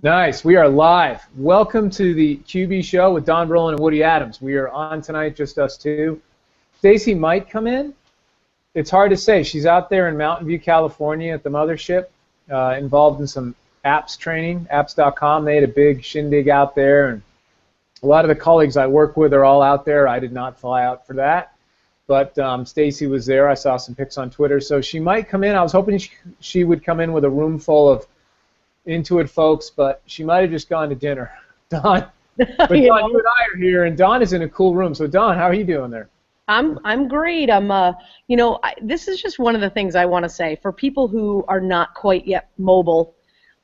Nice. We are live. Welcome to the QB show with Don Brolin and Woody Adams. We are on tonight, just us two. Stacy might come in. It's hard to say. She's out there in Mountain View, California at the mothership, involved in some apps training, apps.com. They had a big shindig out there, and a lot of the colleagues I work with are all out there. I did not fly out for that, but Stacy was there. I saw some pics on Twitter, so she might come in. I was hoping she would come in with a room full of Intuit folks, but she might have just gone to dinner. Don, but Don, you and I are here, and Don is in a cool room. So Don, how are you doing there? I'm great. This is just one of the things I want to say for people who are not quite yet mobile,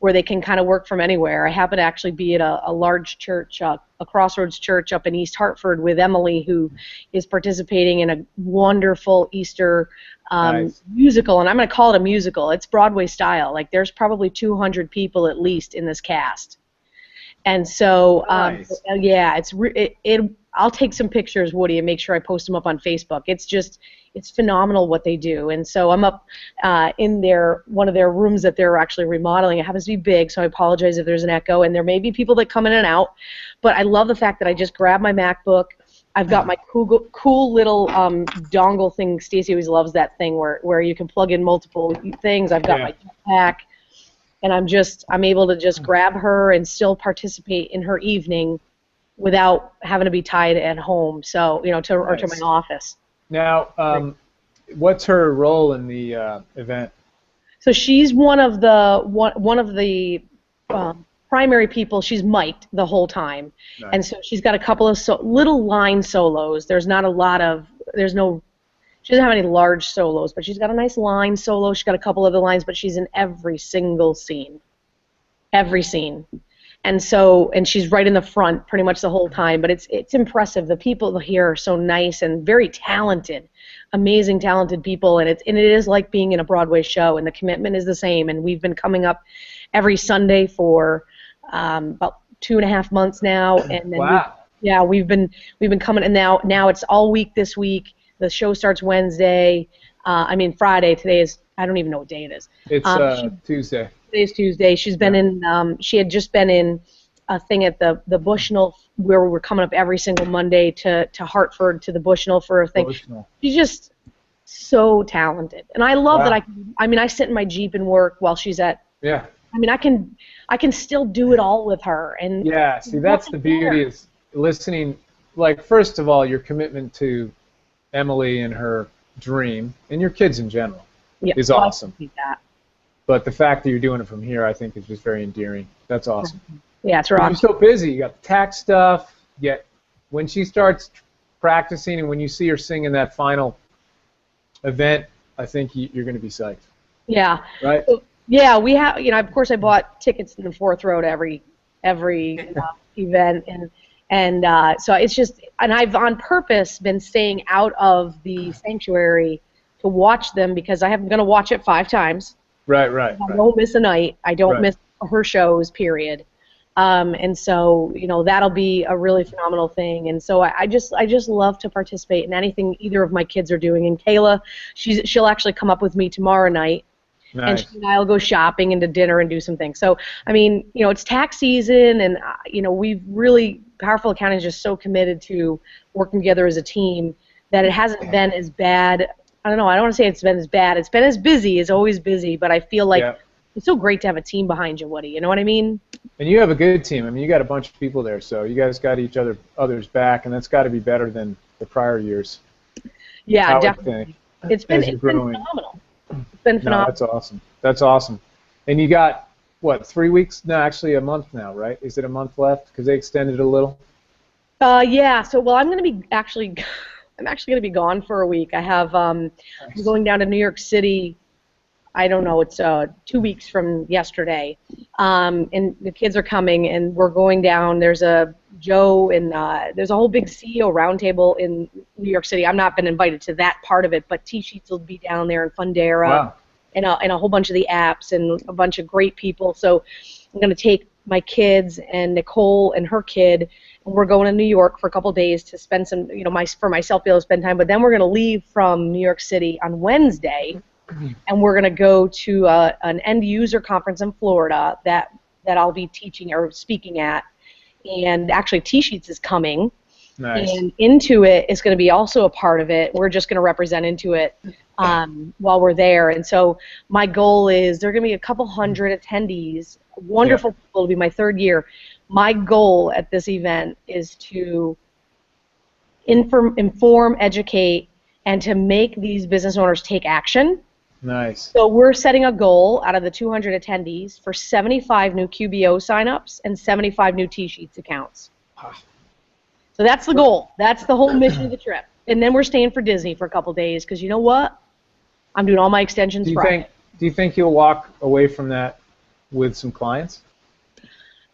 where they can kind of work from anywhere. I happen to actually be at a large church, a Crossroads church up in East Hartford with Emily, who is participating in a wonderful Easter Nice. musical, and I'm going to call it a musical. It's Broadway style. Like, there's probably 200 people at least in this cast, and so Nice. yeah, I'll take some pictures, Woody, and make sure I post them up on Facebook. It's phenomenal what they do, and so I'm up in one of their rooms that they're actually remodeling. It happens to be big, so I apologize if there's an echo, and there may be people that come in and out, but I love the fact that I just grabbed my MacBook. I've got my cool little dongle thing. Stacey always loves that thing where you can plug in multiple things. I've got my jetpack, and I'm able to just grab her and still participate in her evening without having to be tied at home. So or to my office. Now, what's her role in the event? So she's one of the primary people. She's mic'd the whole time, Nice. and so she's got a couple of little line solos. There's not a lot of she doesn't have any large solos, but she's got a nice line solo. She's got a couple of the lines, but she's in every single scene, and she's right in the front pretty much the whole time. But it's impressive. The people here are so nice and very talented, amazing talented people, and it is like being in a Broadway show, and the commitment is the same. And we've been coming up every Sunday for about 2.5 months now, and then Wow. we've been coming, and now it's all week this week. The show starts Friday. Today is, I don't even know what day it is. It's Tuesday. Today's Tuesday. She's been in. She had just been in a thing at the Bushnell, where we're coming up every single Monday to Hartford to the Bushnell for a thing. Bushnell. She's just so talented, and I love Wow. that I sit in my Jeep and work while she's at. Yeah. I can still do it all with her, and Yeah. See, that's the beauty is listening. Like, first of all, your commitment to Emily and her dream, and your kids in general, is awesome. I think that. But the fact that you're doing it from here, I think, is just very endearing. That's awesome. Yeah, it's right. You're so busy. You got the tax stuff. Yet when she starts practicing and when you see her singing that final event, I think you're going to be psyched. Yeah. Right? Yeah, we have. Of course, I bought tickets in the fourth row to every event, and so it's just, and I've on purpose been staying out of the sanctuary to watch them because I'm going to watch it 5 times. Right. I don't miss a night. I don't miss her shows, period. And so, that'll be a really phenomenal thing. And so I just love to participate in anything either of my kids are doing. And Kayla, she'll actually come up with me tomorrow night. Nice. And she and I will go shopping and to dinner and do some things. So, it's tax season, and, we've really, Powerful Accounting is just so committed to working together as a team that it hasn't been as bad. I don't know. I don't want to say it's been as bad. It's been as busy. It's always busy, but I feel like it's so great to have a team behind you, Woody. You know what I mean? And you have a good team. I mean, you got a bunch of people there, so you guys got other's back, and that's got to be better than the prior years. Yeah, definitely. It's been phenomenal. It's been phenomenal. No, that's awesome. That's awesome. And you got, what, 3 weeks? No, actually a month now, right? Is it a month left? Because they extended it a little? Yeah. So, I'm going to be I'm actually going to be gone for a week. I have, I'm going down to New York City. I don't know, it's 2 weeks from yesterday. And the kids are coming, and we're going down. There's a Joe, and there's a whole big CEO roundtable in New York City. I've not been invited to that part of it, but T-Sheets will be down there, and Fundera, wow. and a whole bunch of the apps, and a bunch of great people. So I'm going to take my kids and Nicole and her kid, and we're going to New York for a couple days to spend some, for myself, be able to spend time. But then we're going to leave from New York City on Wednesday, and we're going to go to an end user conference in Florida that that I'll be teaching or speaking at, and actually T-Sheets is coming. Nice. And Intuit is going to be also a part of it. We're just going to represent Intuit while we're there. And so my goal is there are going to be a couple hundred attendees, wonderful people. It'll be my 3rd year. My goal at this event is to inform, educate, and to make these business owners take action. Nice. So we're setting a goal out of the 200 attendees for 75 new QBO signups and 75 new T-Sheets accounts. So that's the goal. That's the whole mission of the trip. And then we're staying for Disney for a couple days because you know what? I'm doing all my extensions Friday. Do you think you'll walk away from that with some clients?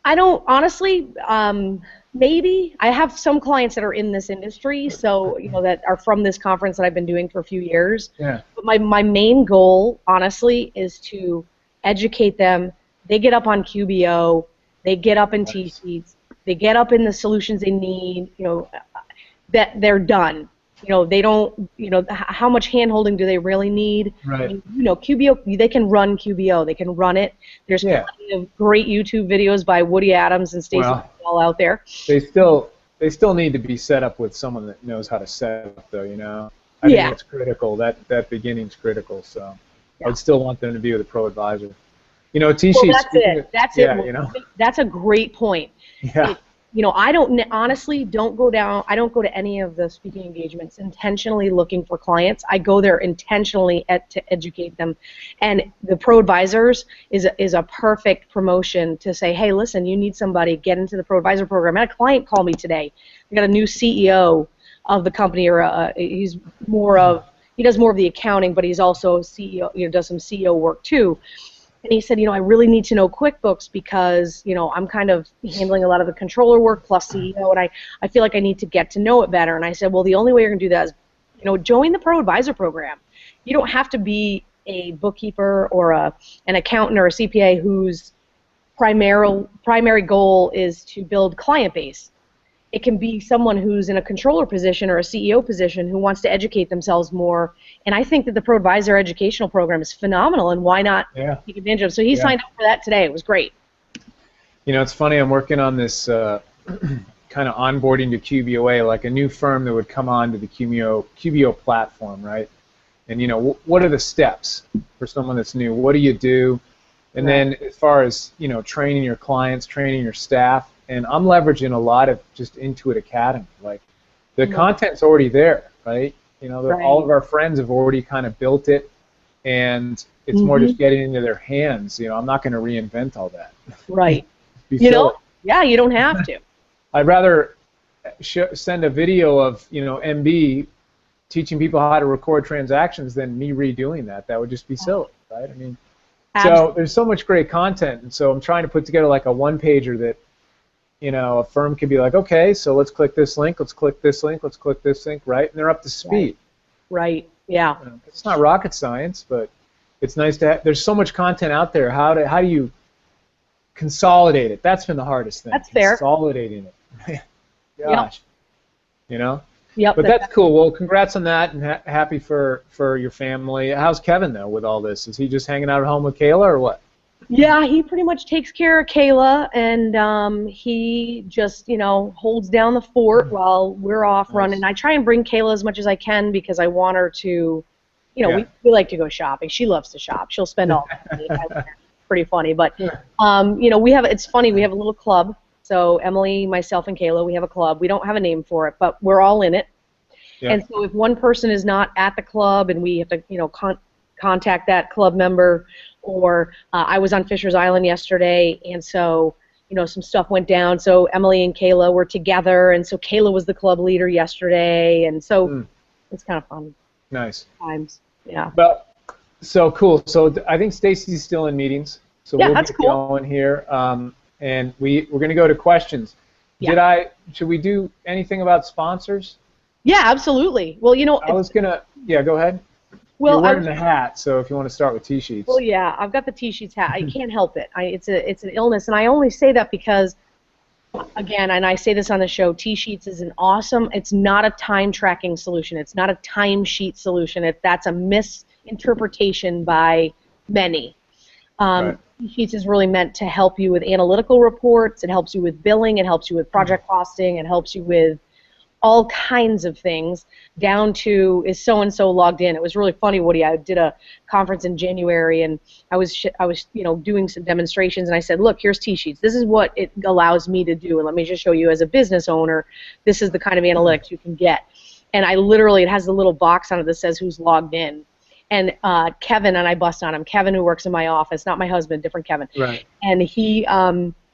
I don't, honestly, maybe. I have some clients that are in this industry, so, that are from this conference that I've been doing for a few years. Yeah. But my main goal, honestly, is to educate them. They get up on QBO. They get up in T-Sheets. They get up in the solutions they need, that they're done. They don't, how much hand-holding do they really need? Right. QBO, they can run QBO. They can run it. There's plenty of great YouTube videos by Woody Adams and Stacy Kildal out there. They still need to be set up with someone that knows how to set up, though, I think that's critical. That beginning's critical, so I'd still want them to be with a pro advisor. T-Sheets. Well, that's it. That's a great point. Yeah. I honestly don't go to any of the speaking engagements intentionally looking for clients. I go there intentionally to educate them. And the Pro Advisors is a perfect promotion to say, hey, listen, you need somebody, get into the Pro Advisor program. I had a client call me today. We got a new CEO of the company, or he does more of the accounting, but he's also CEO, does some CEO work too. And he said, I really need to know QuickBooks because, I'm kind of handling a lot of the controller work plus CEO, and I feel like I need to get to know it better. And I said, well, the only way you're going to do that is, join the Pro Advisor program. You don't have to be a bookkeeper or an accountant or a CPA whose primary goal is to build client base. It can be someone who's in a controller position or a CEO position who wants to educate themselves more. And I think that the Pro Advisor educational program is phenomenal, and why not take advantage of it? So he signed up for that today. It was great. It's funny. I'm working on this kind of onboarding to QBOA, like a new firm that would come on to the QBO platform, right? And, what are the steps for someone that's new? What do you do? And then as far as, training your clients, training your staff, and I'm leveraging a lot of just Intuit Academy. Like, the content's already there, right? All of our friends have already kind of built it, and it's more just getting into their hands. I'm not going to reinvent all that. Right. You don't have to. I'd rather send a video of, MB teaching people how to record transactions than me redoing that. That would just be silly, right? I mean, so there's so much great content, and so I'm trying to put together like a one-pager that, a firm could be like, okay, so let's click this link, let's click this link, let's click this link, right? And they're up to speed. Right. Yeah. It's not rocket science, but it's nice to have. There's so much content out there. How do you consolidate it? That's been the hardest thing. That's fair. Consolidating it. Gosh. Yep. But that's cool. Well, congrats on that, and happy for your family. How's Kevin, though, with all this? Is he just hanging out at home with Kayla, or what? Yeah, he pretty much takes care of Kayla, and he just, holds down the fort while we're off running. I try and bring Kayla as much as I can because I want her to, we like to go shopping. She loves to shop. She'll spend all the money. Pretty funny, but it's funny. We have a little club. So Emily, myself, and Kayla, we have a club. We don't have a name for it, but we're all in it. Yeah. And so if one person is not at the club and we have to, contact that club member, or I was on Fisher's Island yesterday, and so, some stuff went down. So Emily and Kayla were together, and so Kayla was the club leader yesterday, and so it's kind of fun. Nice. Times, yeah. But so cool. So I think Stacy's still in meetings. So we'll that's be cool. going here. And we're going to go to questions. Yeah. Should we do anything about sponsors? Yeah, absolutely. Well, I was going to, go ahead. Well, you're wearing the hat, so if you want to start with T-Sheets. Well, yeah, I've got the T-Sheets hat. I can't help it. It's an illness, and I only say that because, again, and I say this on the show, T-Sheets is an awesome, it's not a time tracking solution. It's not a timesheet solution. That's a misinterpretation by many. Right. Sheets is really meant to help you with analytical reports. It helps you with billing. It helps you with project costing. It helps you with all kinds of things, down to is so-and-so logged in. It was really funny, Woody. I did a conference in January, and I was doing some demonstrations, and I said, look, here's T-Sheets. This is what it allows me to do, and let me just show you as a business owner, this is the kind of analytics you can get. And I literally, it has a little box on it that says who's logged in. And Kevin, and I bust on him, Kevin who works in my office, not my husband, different Kevin. Right. And he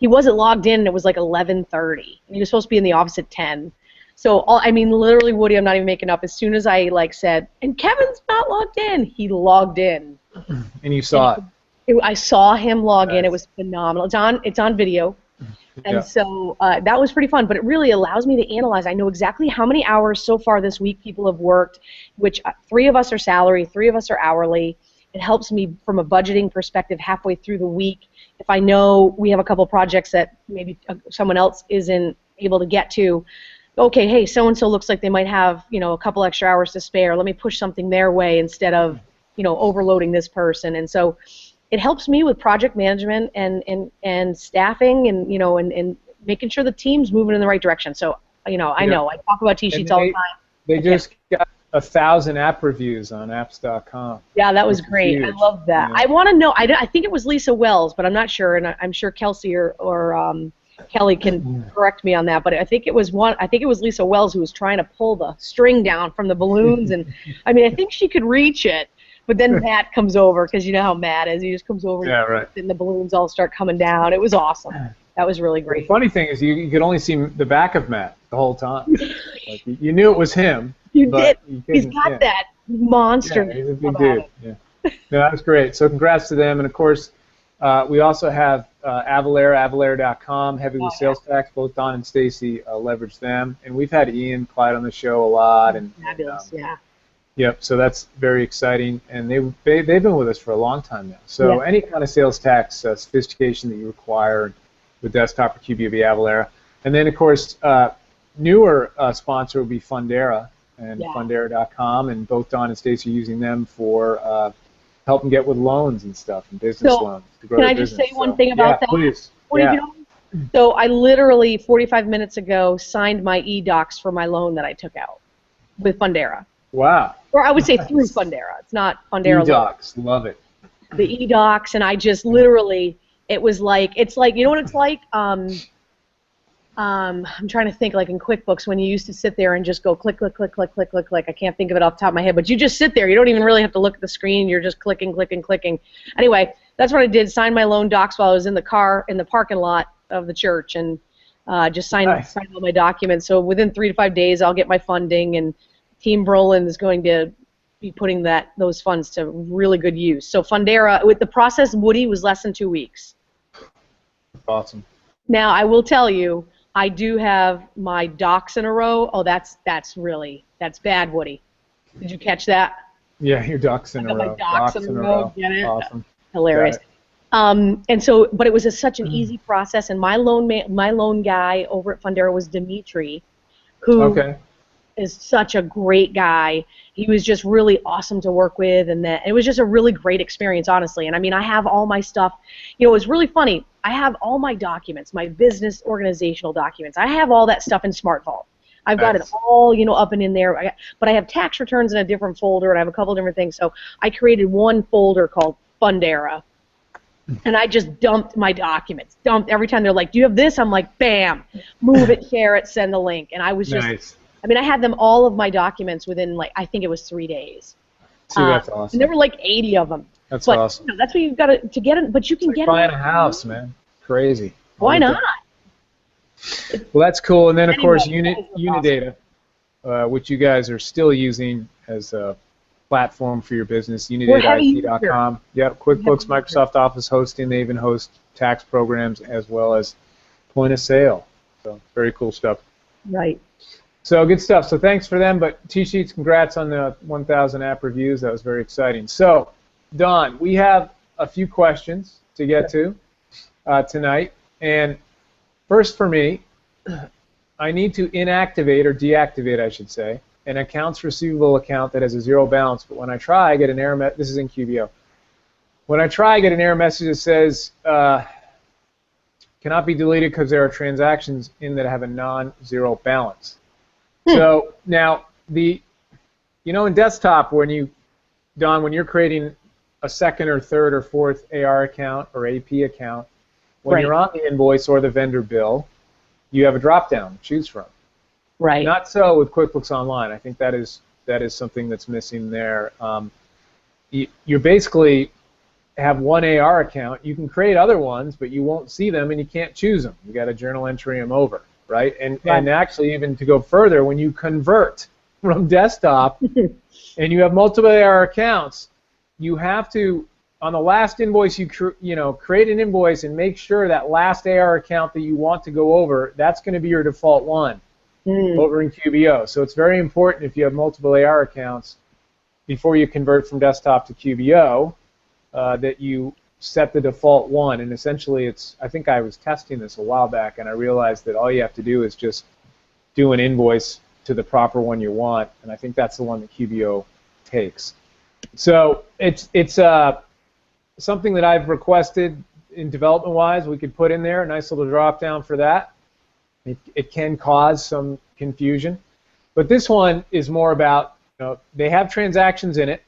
wasn't logged in, and it was like 11:30. And he was supposed to be in the office at 10. So, I mean, literally, Woody, I'm not even making up. As soon as I, said, and Kevin's not logged in, he logged in. And you saw it. I saw him log in. It was phenomenal. It's on video. And so that was pretty fun. But it really allows me to analyze. I know exactly how many hours so far this week people have worked, which 3 of us are salary, 3 of us are hourly. It helps me from a budgeting perspective halfway through the week. If I know we have a couple projects that maybe someone else isn't able to get to, okay, hey, so-and-so looks like they might have, a couple extra hours to spare. Let me push something their way instead of, overloading this person. And so it helps me with project management and staffing and, and making sure the team's moving in the right direction. So, I talk about T-Sheets all the time. They just got 1,000 app reviews on apps.com. Yeah, that was great. I love that. I want to know, I think it was Lisa Wells, but I'm not sure, and I'm sure Kelsey or Kelly can correct me on that, but I think it was Lisa Wells who was trying to pull the string down from the balloons, and I think she could reach it, but then Matt comes over, because you know how Matt is. He just comes over, and the balloons all start coming down. It was awesome. That was really great. The funny thing is you could only see the back of Matt the whole time. You knew it was him. You did. He's got that monster. Yeah, he's a big dude. Yeah. No, that was great. So congrats to them, and of course, we also have Avalara.com, heavy with sales tax. Both Don and Stacy leverage them, and we've had Ian Clyde on the show a lot. And fabulous, yeah. Yep. So that's very exciting, and they've been with us for a long time now. So any kind of sales tax sophistication that you require with desktop or QB will be Avalara, and then of course newer sponsor will be Fundera and Fundera.com, and both Don and Stacy are using them for help them get with loans and stuff and business loans to grow their business. Can I just say one thing about that? Please. What are you doing? So I literally 45 minutes ago signed my e-docs for my loan that I took out with Fundera. Wow. Or I would say through Fundera. It's not Fundera. E-docs, love it. The e-docs, and I just literally, it's like, you know what it's like? I'm trying to think, like in QuickBooks, when you used to sit there and just go click, click, click, click, click, click, click. I can't think of it off the top of my head, but you just sit there. You don't even really have to look at the screen. You're just clicking, clicking, clicking. Anyway, that's what I did. Signed my loan docs while I was in the car in the parking lot of the church, and just signed all my documents. So within 3 to 5 days, I'll get my funding, and Team Brolin is going to be putting those funds to really good use. So Fundera, with the process, Woody, was less than 2 weeks. Awesome. Now, I will tell you, I do have my docs in a row. Oh, that's bad, Woody. Did you catch that? Yeah, your docs in a row. My docs in a row. Get it? Awesome. Hilarious. And so, but it was such an easy process. And my loan guy over at Fundera was Dimitri, who is such a great guy. He was just really awesome to work with, and it was just a really great experience, honestly. And I have all my stuff. It was really funny. I have all my documents, my business organizational documents. I have all that stuff in Smart Vault. I've got it all, up and in there. But I have tax returns in a different folder, and I have a couple different things. So I created one folder called Fundera, and I just dumped my documents. Every time they're like, "Do you have this?" I'm like, "Bam, move it, share it, send the link." And I was just, I had them all of my documents within I think it was 3 days. See, that's awesome. And there were like 80 of them. That's awesome. That's what you've got to get it. But you can it's get like buying a house, man. Crazy. Why not? Well, that's cool. And then, of course, Unidata, which you guys are still using as a platform for your business, UnidataIT.com. Yep, QuickBooks, Microsoft Office hosting. They even host tax programs as well as point of sale. So very cool stuff. Right. So good stuff. So thanks for them. But T-Sheets, congrats on the 1,000 app reviews. That was very exciting. So, Don, we have a few questions to get to tonight. And first for me, I need to inactivate or deactivate, I should say, an accounts receivable account that has a 0 balance. But when I try, I get an error. This is in QBO. When I try, I get an error message that says cannot be deleted because there are transactions in that have a non-zero balance. So now in desktop when you're creating a second or third or fourth AR account or AP account, when you're on the invoice or the vendor bill, you have a drop-down to choose from. Right. Not so with QuickBooks Online. I think that is something that's missing there. You basically have one AR account. You can create other ones, but you won't see them and you can't choose them. You got to journal entry them over, right? And actually, even to go further, when you convert from desktop and you have multiple AR accounts, you have to, on the last invoice, create an invoice and make sure that last AR account that you want to go over, that's going to be your default one over in QBO. So it's very important if you have multiple AR accounts before you convert from desktop to QBO that you set the default one. And essentially, I think I was testing this a while back, and I realized that all you have to do is just do an invoice to the proper one you want, and I think that's the one that QBO takes. So it's something that I've requested in development-wise. We could put in there a nice little drop-down for that. It can cause some confusion, but this one is more about they have transactions in it,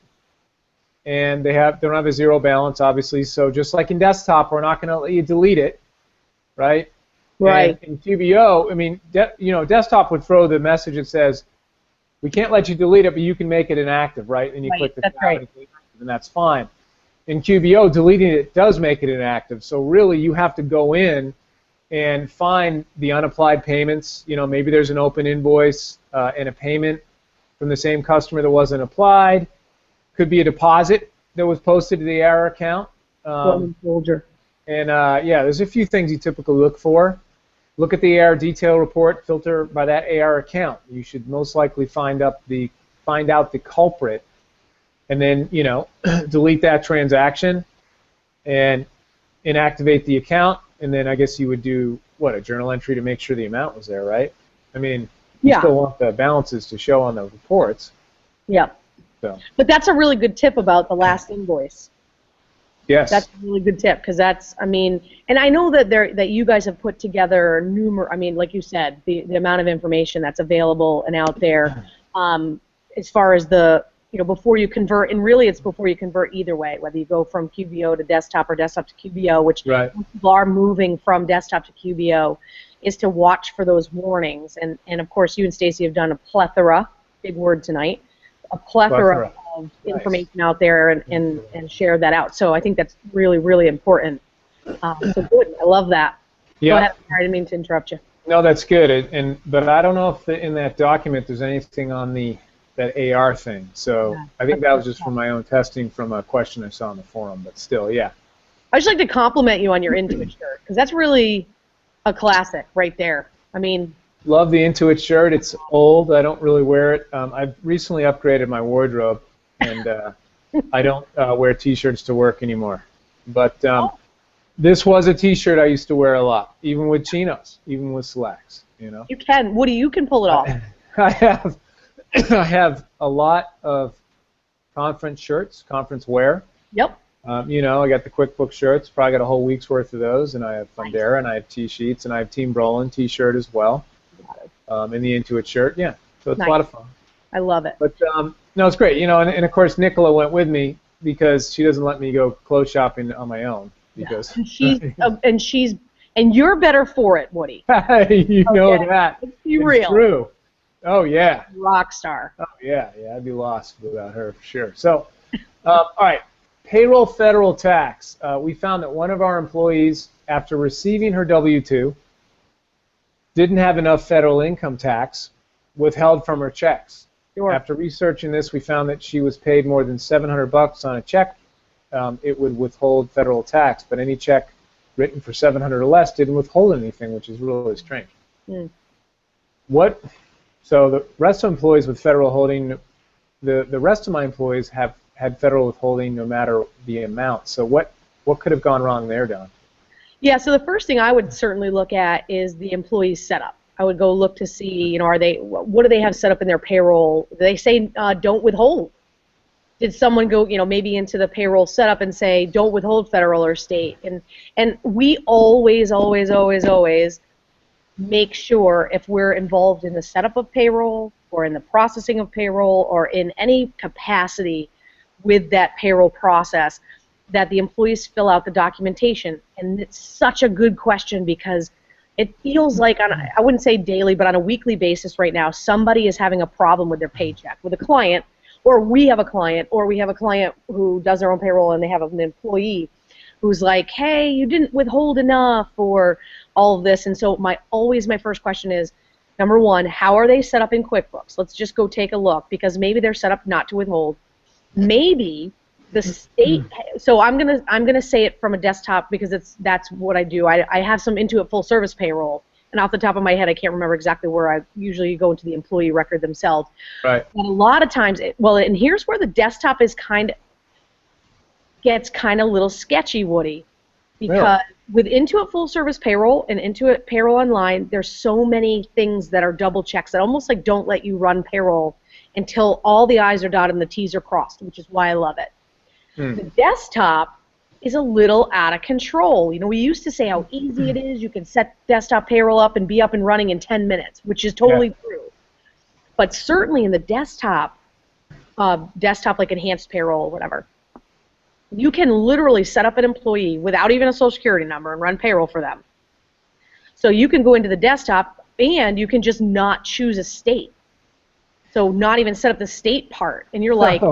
and they don't have a zero balance, obviously. So just like in desktop, we're not going to let you delete it, right? Right. And in QBO, I mean, desktop would throw the message that says, we can't let you delete it, but you can make it inactive, right? And you click the tab and it's inactive, and that's fine. In QBO, deleting it does make it inactive. So really, you have to go in and find the unapplied payments. Maybe there's an open invoice and a payment from the same customer that wasn't applied. Could be a deposit that was posted to the AR account. And there's a few things you typically look for. Look at the AR detail report, filter by that AR account. You should most likely find out the culprit, and then delete that transaction and inactivate the account. And then I guess you would do a journal entry to make sure the amount was there, right? I mean, you still want the balances to show on the reports. Yeah. So. But that's a really good tip about the last invoice. Yes. That's a really good tip because and I know that you guys have put together like you said, the amount of information that's available and out there as far as before you convert, and really it's before you convert either way, whether you go from QBO to desktop or desktop to QBO, which people are moving from desktop to QBO, is to watch for those warnings. And of course, you and Stacy have done a plethora, big word tonight, a plethora of information out there and share that out. So I think that's really, really important. So good. I love that. Yeah. Go ahead. I didn't mean to interrupt you. No, that's good. But I don't know if in that document there's anything on that AR thing. So I think that was just from my own testing from a question I saw on the forum. But still, yeah. I just like to compliment you on your Intuit shirt because that's really a classic right there. I mean, love the Intuit shirt. It's old. I don't really wear it. I've recently upgraded my wardrobe, and I don't wear T-shirts to work anymore. But this was a T-shirt I used to wear a lot, even with chinos, even with slacks. You can. Woody, you can pull it off. I have a lot of conference shirts, conference wear. Yep. I got the QuickBooks shirts. Probably got a whole week's worth of those, and I have Fundera, and I have T-sheets, and I have Team Brolin T-shirt as well. And the Intuit shirt, yeah. So it's a lot of fun. I love it. But no, it's great. And of course Nicola went with me because she doesn't let me go clothes shopping on my own because. And you're better for it, Woody. You know that. Let's be real. It's true. Oh yeah. Rock star. Oh yeah, I'd be lost without her for sure. So, all right, payroll federal tax. We found that one of our employees, after receiving her W-2, didn't have enough federal income tax withheld from her checks. Sure. After researching this, we found that she was paid more than $700 on a check. It would withhold federal tax, but any check written for $700 or less didn't withhold anything, which is really strange. So the rest of employees with federal holding, the rest of my employees have had federal withholding no matter the amount. So what could have gone wrong there, Don? Yeah, so the first thing I would certainly look at is the employee's setup. I would go look to see, what do they have set up in their payroll? They say don't withhold. Did someone go, maybe into the payroll setup and say, don't withhold federal or state? And we always, always, always, always make sure if we're involved in the setup of payroll or in the processing of payroll or in any capacity with that payroll process, that the employees fill out the documentation. And it's such a good question because it feels like, I wouldn't say daily, but on a weekly basis right now, somebody is having a problem with their paycheck, with a client, or we have a client who does their own payroll and they have an employee who's like, hey, you didn't withhold enough, or all of this. And so my first question is, number one, how are they set up in QuickBooks? Let's just go take a look, because maybe they're set up not to withhold. Maybe the state, so I'm gonna say it from a desktop because that's what I do. I have some Intuit full service payroll, and off the top of my head, I can't remember exactly where I usually go into the employee record themselves. Right. And a lot of times, and here's where the desktop gets kind of a little sketchy, Woody, because with Intuit full service payroll and Intuit payroll online, there's so many things that are double checks that almost like don't let you run payroll until all the I's are dotted and the T's are crossed, which is why I love it. The desktop is a little out of control. We used to say how easy it is. You can set desktop payroll up and be up and running in 10 minutes, which is totally true. But certainly in the desktop like enhanced payroll or whatever, you can literally set up an employee without even a social security number and run payroll for them. So you can go into the desktop and you can just not choose a state. So not even set up the state part. And you're like,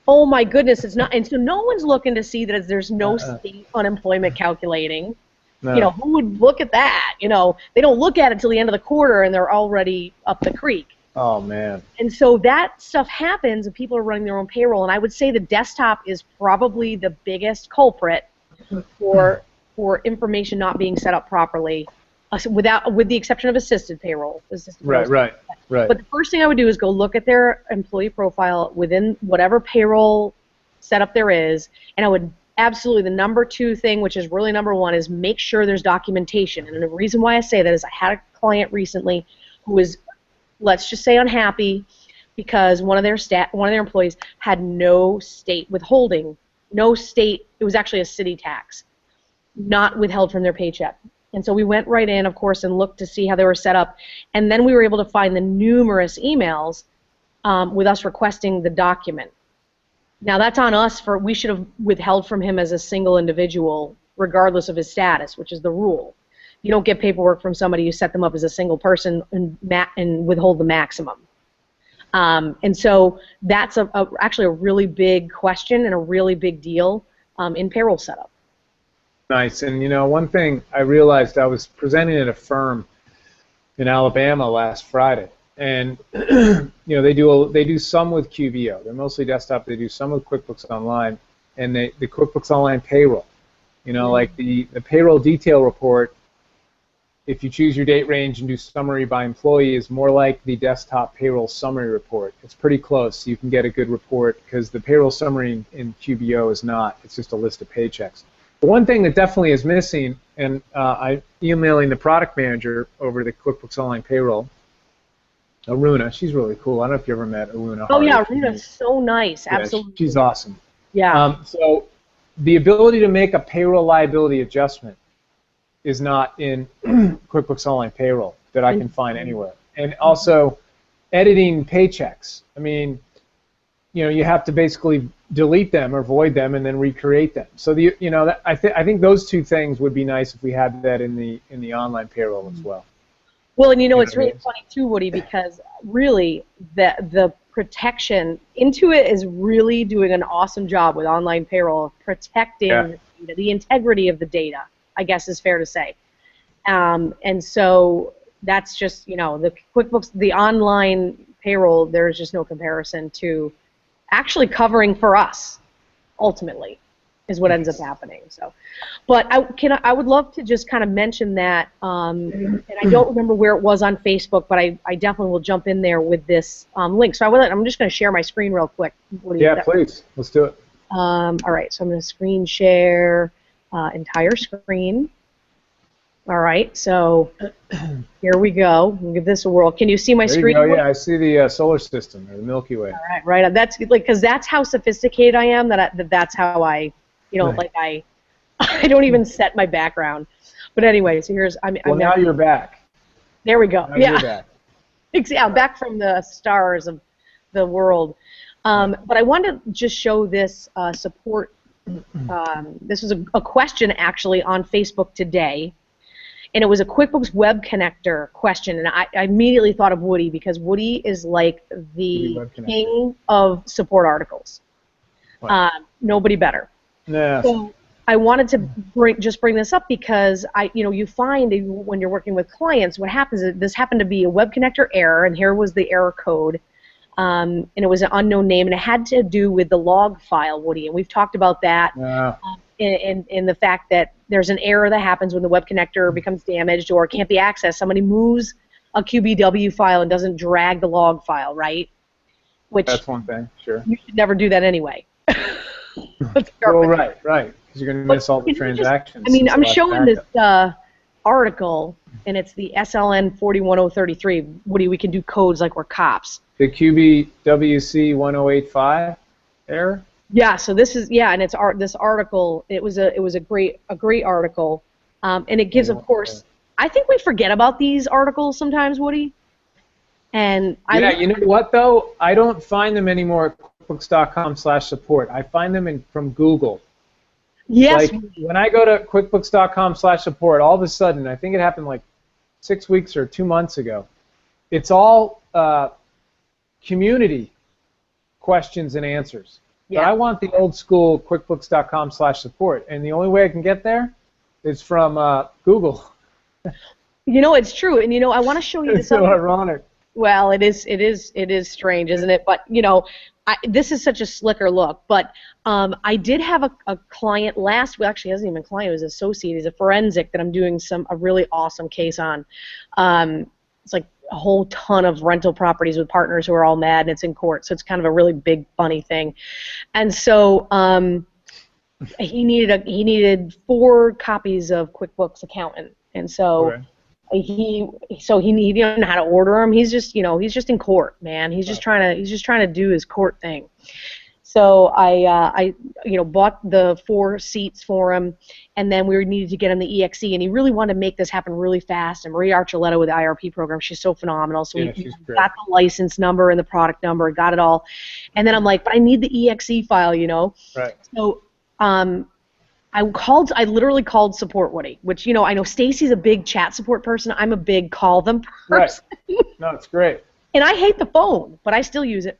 oh my goodness, it's not. And so no one's looking to see that there's no state unemployment calculating. No. Who would look at that? They don't look at it until the end of the quarter and they're already up the creek. Oh, man. And so that stuff happens and people are running their own payroll. And I would say the desktop is probably the biggest culprit for information not being set up properly, with the exception of assisted payroll. Right. But the first thing I would do is go look at their employee profile within whatever payroll setup there is, and I would absolutely, the number two thing, which is really number one, is make sure there's documentation. And the reason why I say that is I had a client recently who was, let's just say, unhappy because one of their employees had no state withholding, it was actually a city tax, not withheld from their paycheck. And so we went right in, of course, and looked to see how they were set up. And then we were able to find the numerous emails with us requesting the document. Now that's on us, we should have withheld from him as a single individual, regardless of his status, which is the rule. You don't get paperwork from somebody, you set them up as a single person and withhold the maximum. And so that's actually a really big question and a really big deal in payroll setup. Nice. And one thing I realized, I was presenting at a firm in Alabama last Friday, and they do some with QBO. They're mostly desktop. They do some with QuickBooks Online, and the QuickBooks Online payroll. Like the payroll detail report, if you choose your date range and do summary by employee, is more like the desktop payroll summary report. It's pretty close. You can get a good report because the payroll summary in QBO is not. It's just a list of paychecks. The one thing that definitely is missing, and I'm emailing the product manager over the QuickBooks Online payroll, Aruna. She's really cool. I don't know if you ever met Aruna. Oh, yeah, Aruna's so nice. Yeah, absolutely. She's awesome. Yeah. So the ability to make a payroll liability adjustment is not in QuickBooks Online payroll that I can find anywhere. And also editing paychecks. I mean, you have to basically delete them or void them and then recreate them. So I think those two things would be nice if we had that in the online payroll as well. Well, and it's really funny too, Woody, because really the protection, Intuit is really doing an awesome job with online payroll of protecting the integrity of the data, I guess is fair to say. And so that's just, the QuickBooks, the online payroll, there's just no comparison to actually covering for us, ultimately, is what ends up happening. So, but I would love to just kind of mention that, and I don't remember where it was on Facebook, but I definitely will jump in there with this link. So I'm just going to share my screen real quick. Yeah, please. Let's do it. All right, so I'm going to screen share entire screen. All right, so here we go. We'll give this a whirl. Can you see my There screen? you go. Yeah, I see the solar system, or the Milky Way. All right, right. That's like, because that's how sophisticated I am. That's how I, Right. like I don't even set my background. But anyway, so here's Well, now you're back. There we go. Now Yeah. you're back. Yeah, I'm back from the stars of the world. But I wanted to just show this support. This was a question actually on Facebook today, and it was a QuickBooks Web Connector question, and I immediately thought of Woody, because Woody is like the king of support articles. Nobody better. Yeah. So I wanted to bring this up because you find when you're working with clients, what happens is this happened to be a Web Connector error, and here was the error code. And it was an unknown name, and it had to do with the log file, Woody, and we've talked about that in the fact that there's an error that happens when the Web Connector becomes damaged or can't be accessed. Somebody moves a QBW file and doesn't drag the log file, right? Which that's one thing, sure. You should never do that anyway. Well, right, because you're going to miss all the transactions. I'm showing this article, and it's the SLN 41033. Woody, we can do codes like we're cops. The QBWC 1085 error? Yeah, so this is, and it's this article, it was a great article, and it gives, of course, I think we forget about these articles sometimes, Woody. And you know what though? I don't find them anymore at QuickBooks.com/support. I find them from Google. Yes. Like when I go to QuickBooks.com/support, all of a sudden, I think it happened like 6 weeks or 2 months ago. It's all community questions and answers. Yeah. But I want the old school QuickBooks.com/support, and the only way I can get there is from Google. It's true, and I want to show you this. It's so ironic. Well, it is strange, isn't it? But this is such a slicker look. But I did have a client last week. Actually, he wasn't even a client; it was an associate. He's a forensic that I'm doing a really awesome case on. It's like a whole ton of rental properties with partners who are all mad, and it's in court. So it's kind of a really big, funny thing. And so he needed 4 copies of QuickBooks Accountant, and so. Okay. He didn't know how to order them. He's just in court, man. He's just trying to do his court thing. So I bought the 4 seats for him, and then we needed to get him the EXE, and he really wanted to make this happen really fast. And Maria Archuleta with the IRP program, she's so phenomenal. So we got the license number and the product number, got it all, and then I'm like, but I need the EXE file, Right. So I literally called support, Woody, which, I know Stacy's a big chat support person. I'm a big call them person. Right. No, it's great. And I hate the phone, but I still use it.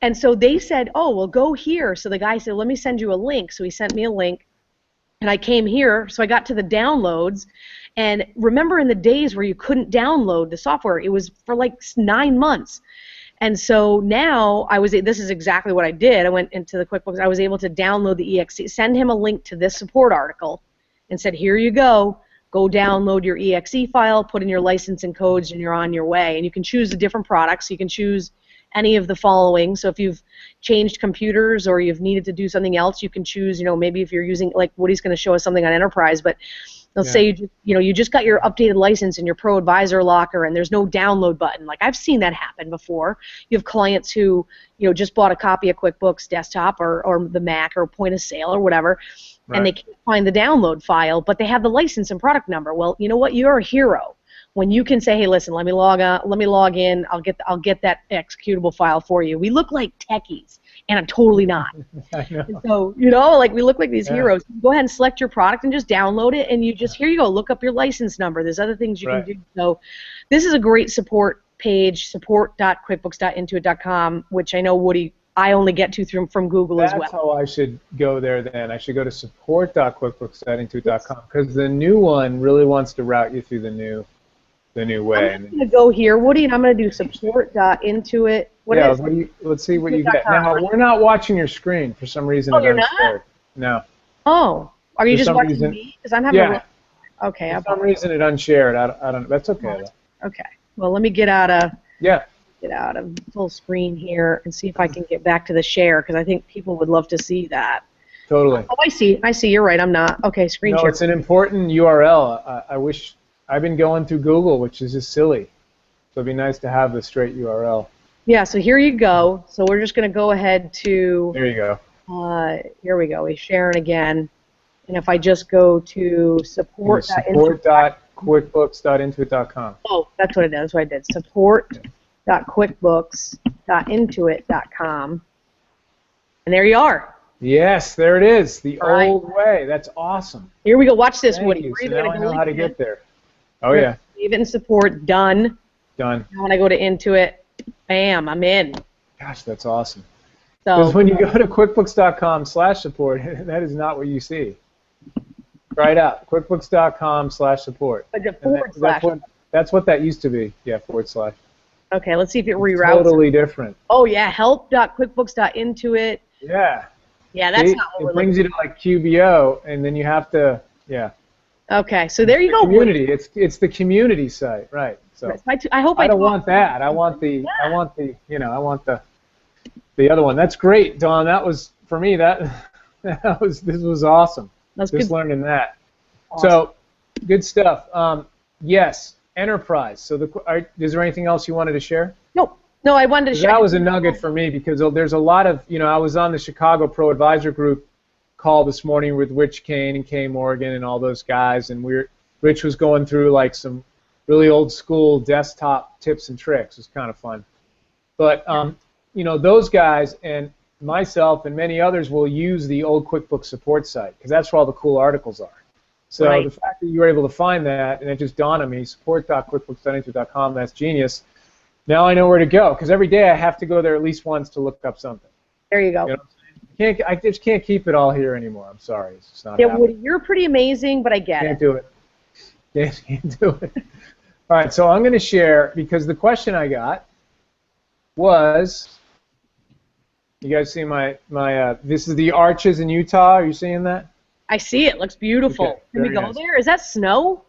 And so they said, oh, well, go here. So the guy said, let me send you a link. So he sent me a link, and I came here. So I got to the downloads. And remember in the days where you couldn't download the software, it was for like 9 months. And so now this is exactly what I did. I went into the QuickBooks. I was able to download the EXE, send him a link to this support article, and said, here you go. Go download your EXE file, put in your license and codes, and you're on your way. And you can choose the different products. You can choose any of the following. So if you've changed computers or you've needed to do something else, you can choose, maybe if you're using, like Woody's going to show us something on Enterprise, but let's say you just got your updated license in your Pro Advisor locker and there's no download button. Like I've seen that happen before. You have clients who just bought a copy of QuickBooks Desktop or the Mac or Point of Sale or whatever, and they can't find the download file, but they have the license and product number. Well, you know what? You're a hero when you can say, hey, listen, let me log in. I'll get that executable file for you. We look like techies. And I'm totally not. I know. And so, like we look like these heroes. Go ahead and select your product and just download it, and here you go, look up your license number. There's other things you can do. So this is a great support page, support.quickbooks.intuit.com, which I know, Woody, I only get to from Google as well. That's how I should go there then. I should go to support.quickbooks.intuit.com because the new one really wants to route you through the new way. I'm going to go here, Woody, and I'm going to do support.intuit. Let's see what you get. Now, we're not watching your screen for some reason. Oh, you're not? No. Oh, are you just watching me? Because I'm having a okay. For some reason it unshared. I don't know. That's okay. Okay. Well, let me get out of full screen here and see if I can get back to the share because I think people would love to see that. Totally. Oh, I see. You're right. I'm not. Okay, screen share. No, it's an important URL. I wish I've been going through Google, which is just silly. So it'd be nice to have the straight URL. Yeah, so here you go. So we're just going to go ahead to... There you go. Here we go. He's sharing again. And if I just go to support.quickbooks.intuit.com. Oh, that's what it is. That's what I did. Support.quickbooks.intuit.com. And there you are. Yes, there it is. The All right. old way. That's awesome. Here we go. Watch this, Thank Woody. you. We're So either now I gonna know how to link it. get there. Oh, yeah. Save it in support. Done. Done. Now when I go to Intuit, bam, I'm in. Gosh, that's awesome. So Because when you go to QuickBooks.com/support, that is not what you see. Try it out. QuickBooks.com/support. But the forward slash. That's what that used to be. Yeah, /. Okay, let's see if it reroutes. Totally different. Oh yeah, help.quickbooks.intuit. Yeah. Yeah, that's See, not what we're it brings looking you to like QBO, and then you have to, yeah. for. Okay, so there you go. Community. It's the community site, right? So I hope I don't want that. I want the other one. That's great, Dawn. That was for me. This was awesome. That's Just good. learning that. Awesome. So good stuff. Yes, enterprise. So is there anything else you wanted to share? No, I wanted to share. That was a nugget for me because there's a lot of, I was on the Chicago Pro Advisor Group call this morning with Rich Kane and Kay Morgan and all those guys, and Rich was going through like some really old school desktop tips and tricks. It was kind of fun. But those guys and myself and many others will use the old QuickBooks support site because that's where all the cool articles are. So Right. The fact that you were able to find that, and it just dawned on me, support.quickbooks.intuit.com, that's genius. Now I know where to go because every day I have to go there at least once to look up something. There you go. You know what I'm saying? I just can't keep it all here anymore. I'm sorry. It's just not Yeah, happening. Woody, you're pretty amazing, but I get Can't it. do it. Can't do it. All right, so I'm going to share because the question I got was, you guys see my this is the arches in Utah. Are you seeing that? I see it. Looks beautiful. Okay, Can we very go nice. there? Is that snow?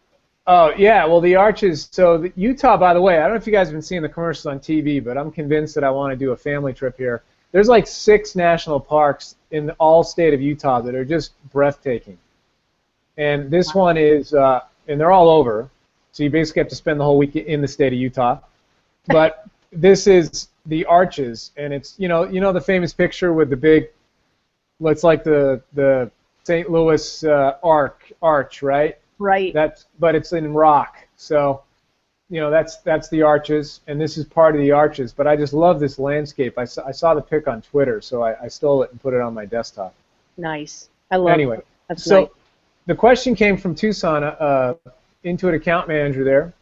Oh, yeah, well, the arches, so Utah, by the way, I don't know if you guys have been seeing the commercials on TV, but I'm convinced that I want to do a family trip here. There's like 6 national parks in the all state of Utah that are just breathtaking. And this one is, and they're all over, so you basically have to spend the whole week in the state of Utah. But this is the arches, and it's, the famous picture with the big, it's like the St. Louis arch, right? Right. But it's in rock, so that's the arches, and this is part of the arches. But I just love this landscape. I saw the pic on Twitter, so I stole it and put it on my desktop. Nice. I love Anyway, it. That's so nice. the question came from Tucson, Intuit account manager there.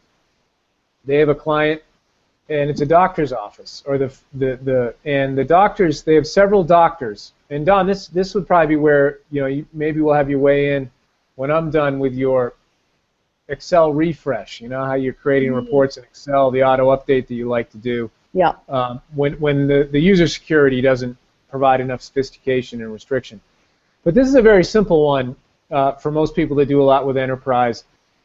They have a client, and it's a doctor's office, or the doctors. They have several doctors. And Don, this would probably be where maybe we'll have you weigh in when I'm done with your Excel refresh. You know how you're creating reports in Excel, the auto update that you like to do. Yeah. When the user security doesn't provide enough sophistication and restriction. But this is a very simple one for most people that do a lot with enterprise.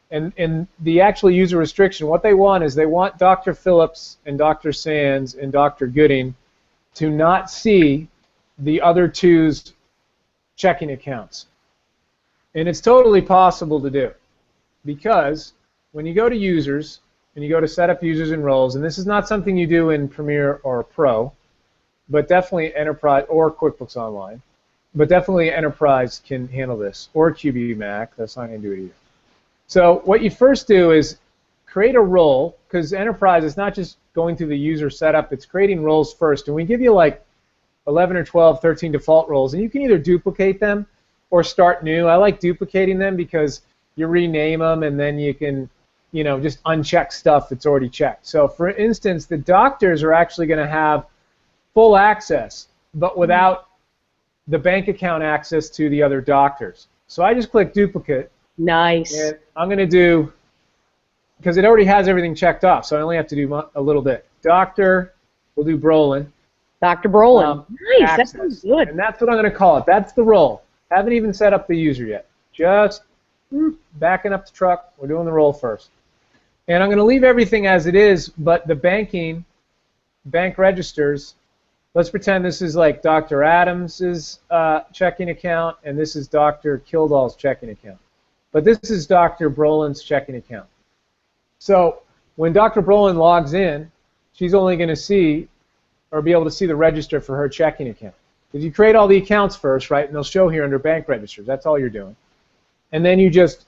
And the actual user restriction, what they want is they want Dr. Phillips and Dr. Sands and Dr. Gooding to not see the other two's checking accounts. And it's totally possible to do because when you go to users and you go to set up users and roles, and this is not something you do in Premier or Pro, but definitely Enterprise or QuickBooks Online, but definitely Enterprise can handle this, or QB Mac, that's not going to do it either. So what you first do is create a role, because Enterprise is not just going through the user setup, it's creating roles first, and we give you like 11 or 12, 13 default roles, and you can either duplicate them or start new. I like duplicating them because you rename them and then you can, just uncheck stuff that's already checked. So for instance, the doctors are actually going to have full access, but without the bank account access to the other doctors. So I just click duplicate. Nice. And I'm going to do, because it already has everything checked off, so I only have to do a little bit. Doctor, we'll do Brolin. Dr. Brolin. Nice. Access. That sounds good. And that's what I'm going to call it. That's the role. Haven't even set up the user yet. Just backing up the truck. We're doing the role first. And I'm going to leave everything as it is, but the bank registers, let's pretend this is like Dr. Adams's checking account, and this is Dr. Kildal's checking account. But this is Dr. Brolin's checking account. So when Dr. Brolin logs in, she's only going to see or be able to see the register for her checking account. Because you create all the accounts first, right? And they'll show here under bank registers. That's all you're doing. And then you just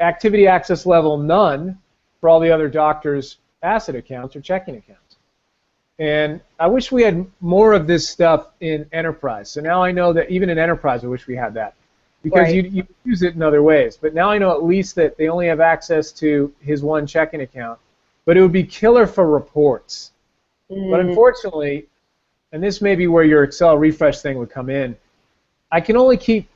activity access level none for all the other doctors' asset accounts or checking accounts. And I wish we had more of this stuff in enterprise. So now I know that even in enterprise, I wish we had that. Because you use it in other ways. But now I know at least that they only have access to his one checking account. But it would be killer for reports. But unfortunately, and this may be where your Excel refresh thing would come in, I can only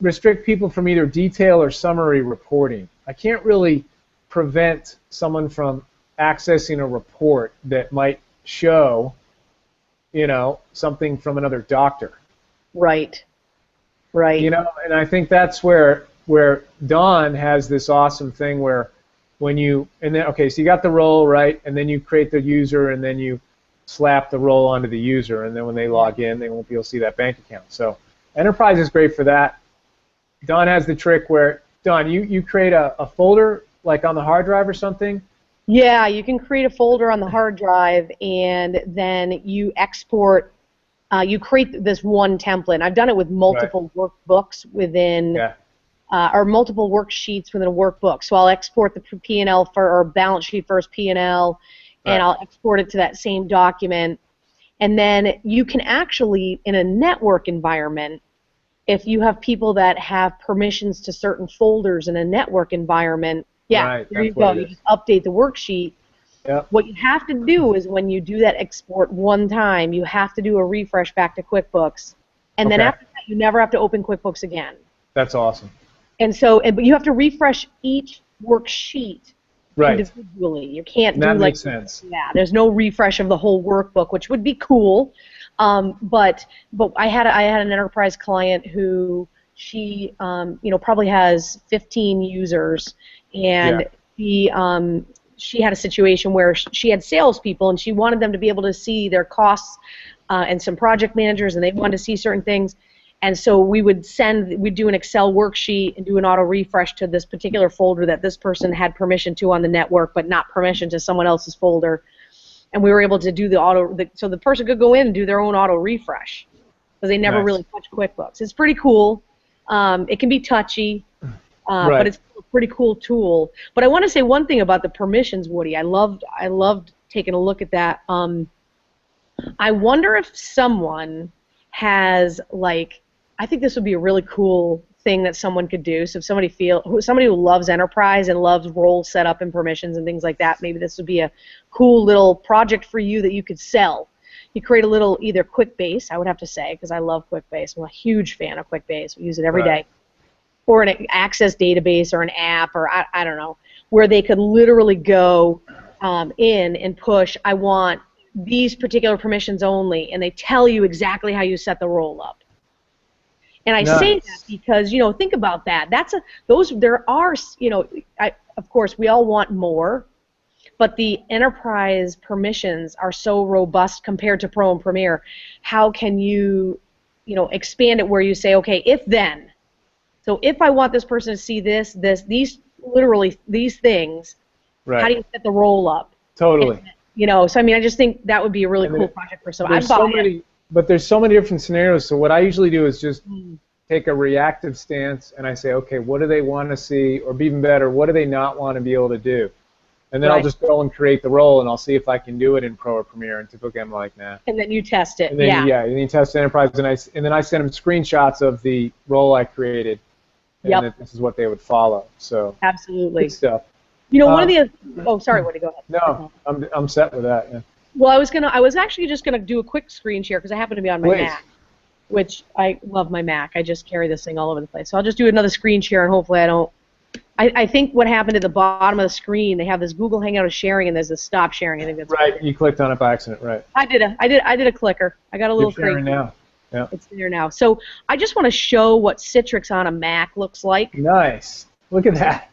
restrict people from either detail or summary reporting. I can't really prevent someone from accessing a report that might show, something from another doctor. Right. And I think that's where Dawn has this awesome thing where so you got the role, right, and then you create the user, and then you slap the role onto the user, and then when they log in, they won't be able to see that bank account. So enterprise is great for that. Dawn has the trick where, Dawn, you create a folder like on the hard drive or something? Yeah, you can create a folder on the hard drive, and then you export, you create this one template. I've done it with multiple workbooks within, or multiple worksheets within a workbook. So I'll export the P&L or balance sheet first, P&L, and I'll export it to that same document. And then you can actually, in a network environment, if you have people that have permissions to certain folders in a network environment, there you go. You just update the worksheet. Yep. What you have to do is when you do that export one time, you have to do a refresh back to QuickBooks. And then after that, you never have to open QuickBooks again. That's awesome. And so, but you have to refresh each worksheet individually. You can't do that makes sense. Yeah, there's no refresh of the whole workbook, which would be cool. But I had an enterprise client who she probably has 15 users, and she had a situation where she had salespeople, and she wanted them to be able to see their costs, and some project managers, and they wanted to see certain things. And so we'd do an Excel worksheet and do an auto refresh to this particular folder that this person had permission to on the network, but not permission to someone else's folder. And we were able to do so the person could go in and do their own auto refresh because they never really touched QuickBooks. It's pretty cool. It can be touchy, but it's a pretty cool tool. But I want to say one thing about the permissions, Woody. I loved taking a look at that. I wonder if someone has I think this would be a really cool thing that someone could do. So if somebody who loves enterprise and loves role setup and permissions and things like that, maybe this would be a cool little project for you that you could sell. You create a little either QuickBase, I would have to say, because I love QuickBase. I'm a huge fan of QuickBase. We use it every day. Or an Access database or an app, or I don't know, where they could literally go in and push, I want these particular permissions only, and they tell you exactly how you set the role up. And I say that because, think about that. Of course, we all want more, but the enterprise permissions are so robust compared to Pro and Premier. How can you, expand it where you say, okay, if then. So if I want this person to see these things, how do you set the role up? Totally. So I just think that would be a really cool project for someone. But there's so many different scenarios. So what I usually do is just take a reactive stance, and I say, okay, what do they want to see, or even better, what do they not want to be able to do? And then I'll just go and create the role, and I'll see if I can do it in Pro or Premiere. And typically I'm like, nah. And then you test it. And then, and you test Enterprise, and then I send them screenshots of the role I created, and that this is what they would follow. So absolutely. Good stuff. One of the sorry, Woody, go ahead. No, I'm set with that. Yeah. Well, I was actually just gonna do a quick screen share because I happen to be on my Mac, which I love my Mac. I just carry this thing all over the place. So I'll just do another screen share, and hopefully I don't. I think what happened at the bottom of the screen, they have this Google Hangout of sharing, and there's a stop sharing. I think that's right. You clicked on it by accident, right? I did a clicker. I got a little crazy. Sharing now. Yeah. It's there now. So I just want to show what Citrix on a Mac looks like. Nice. Look at that.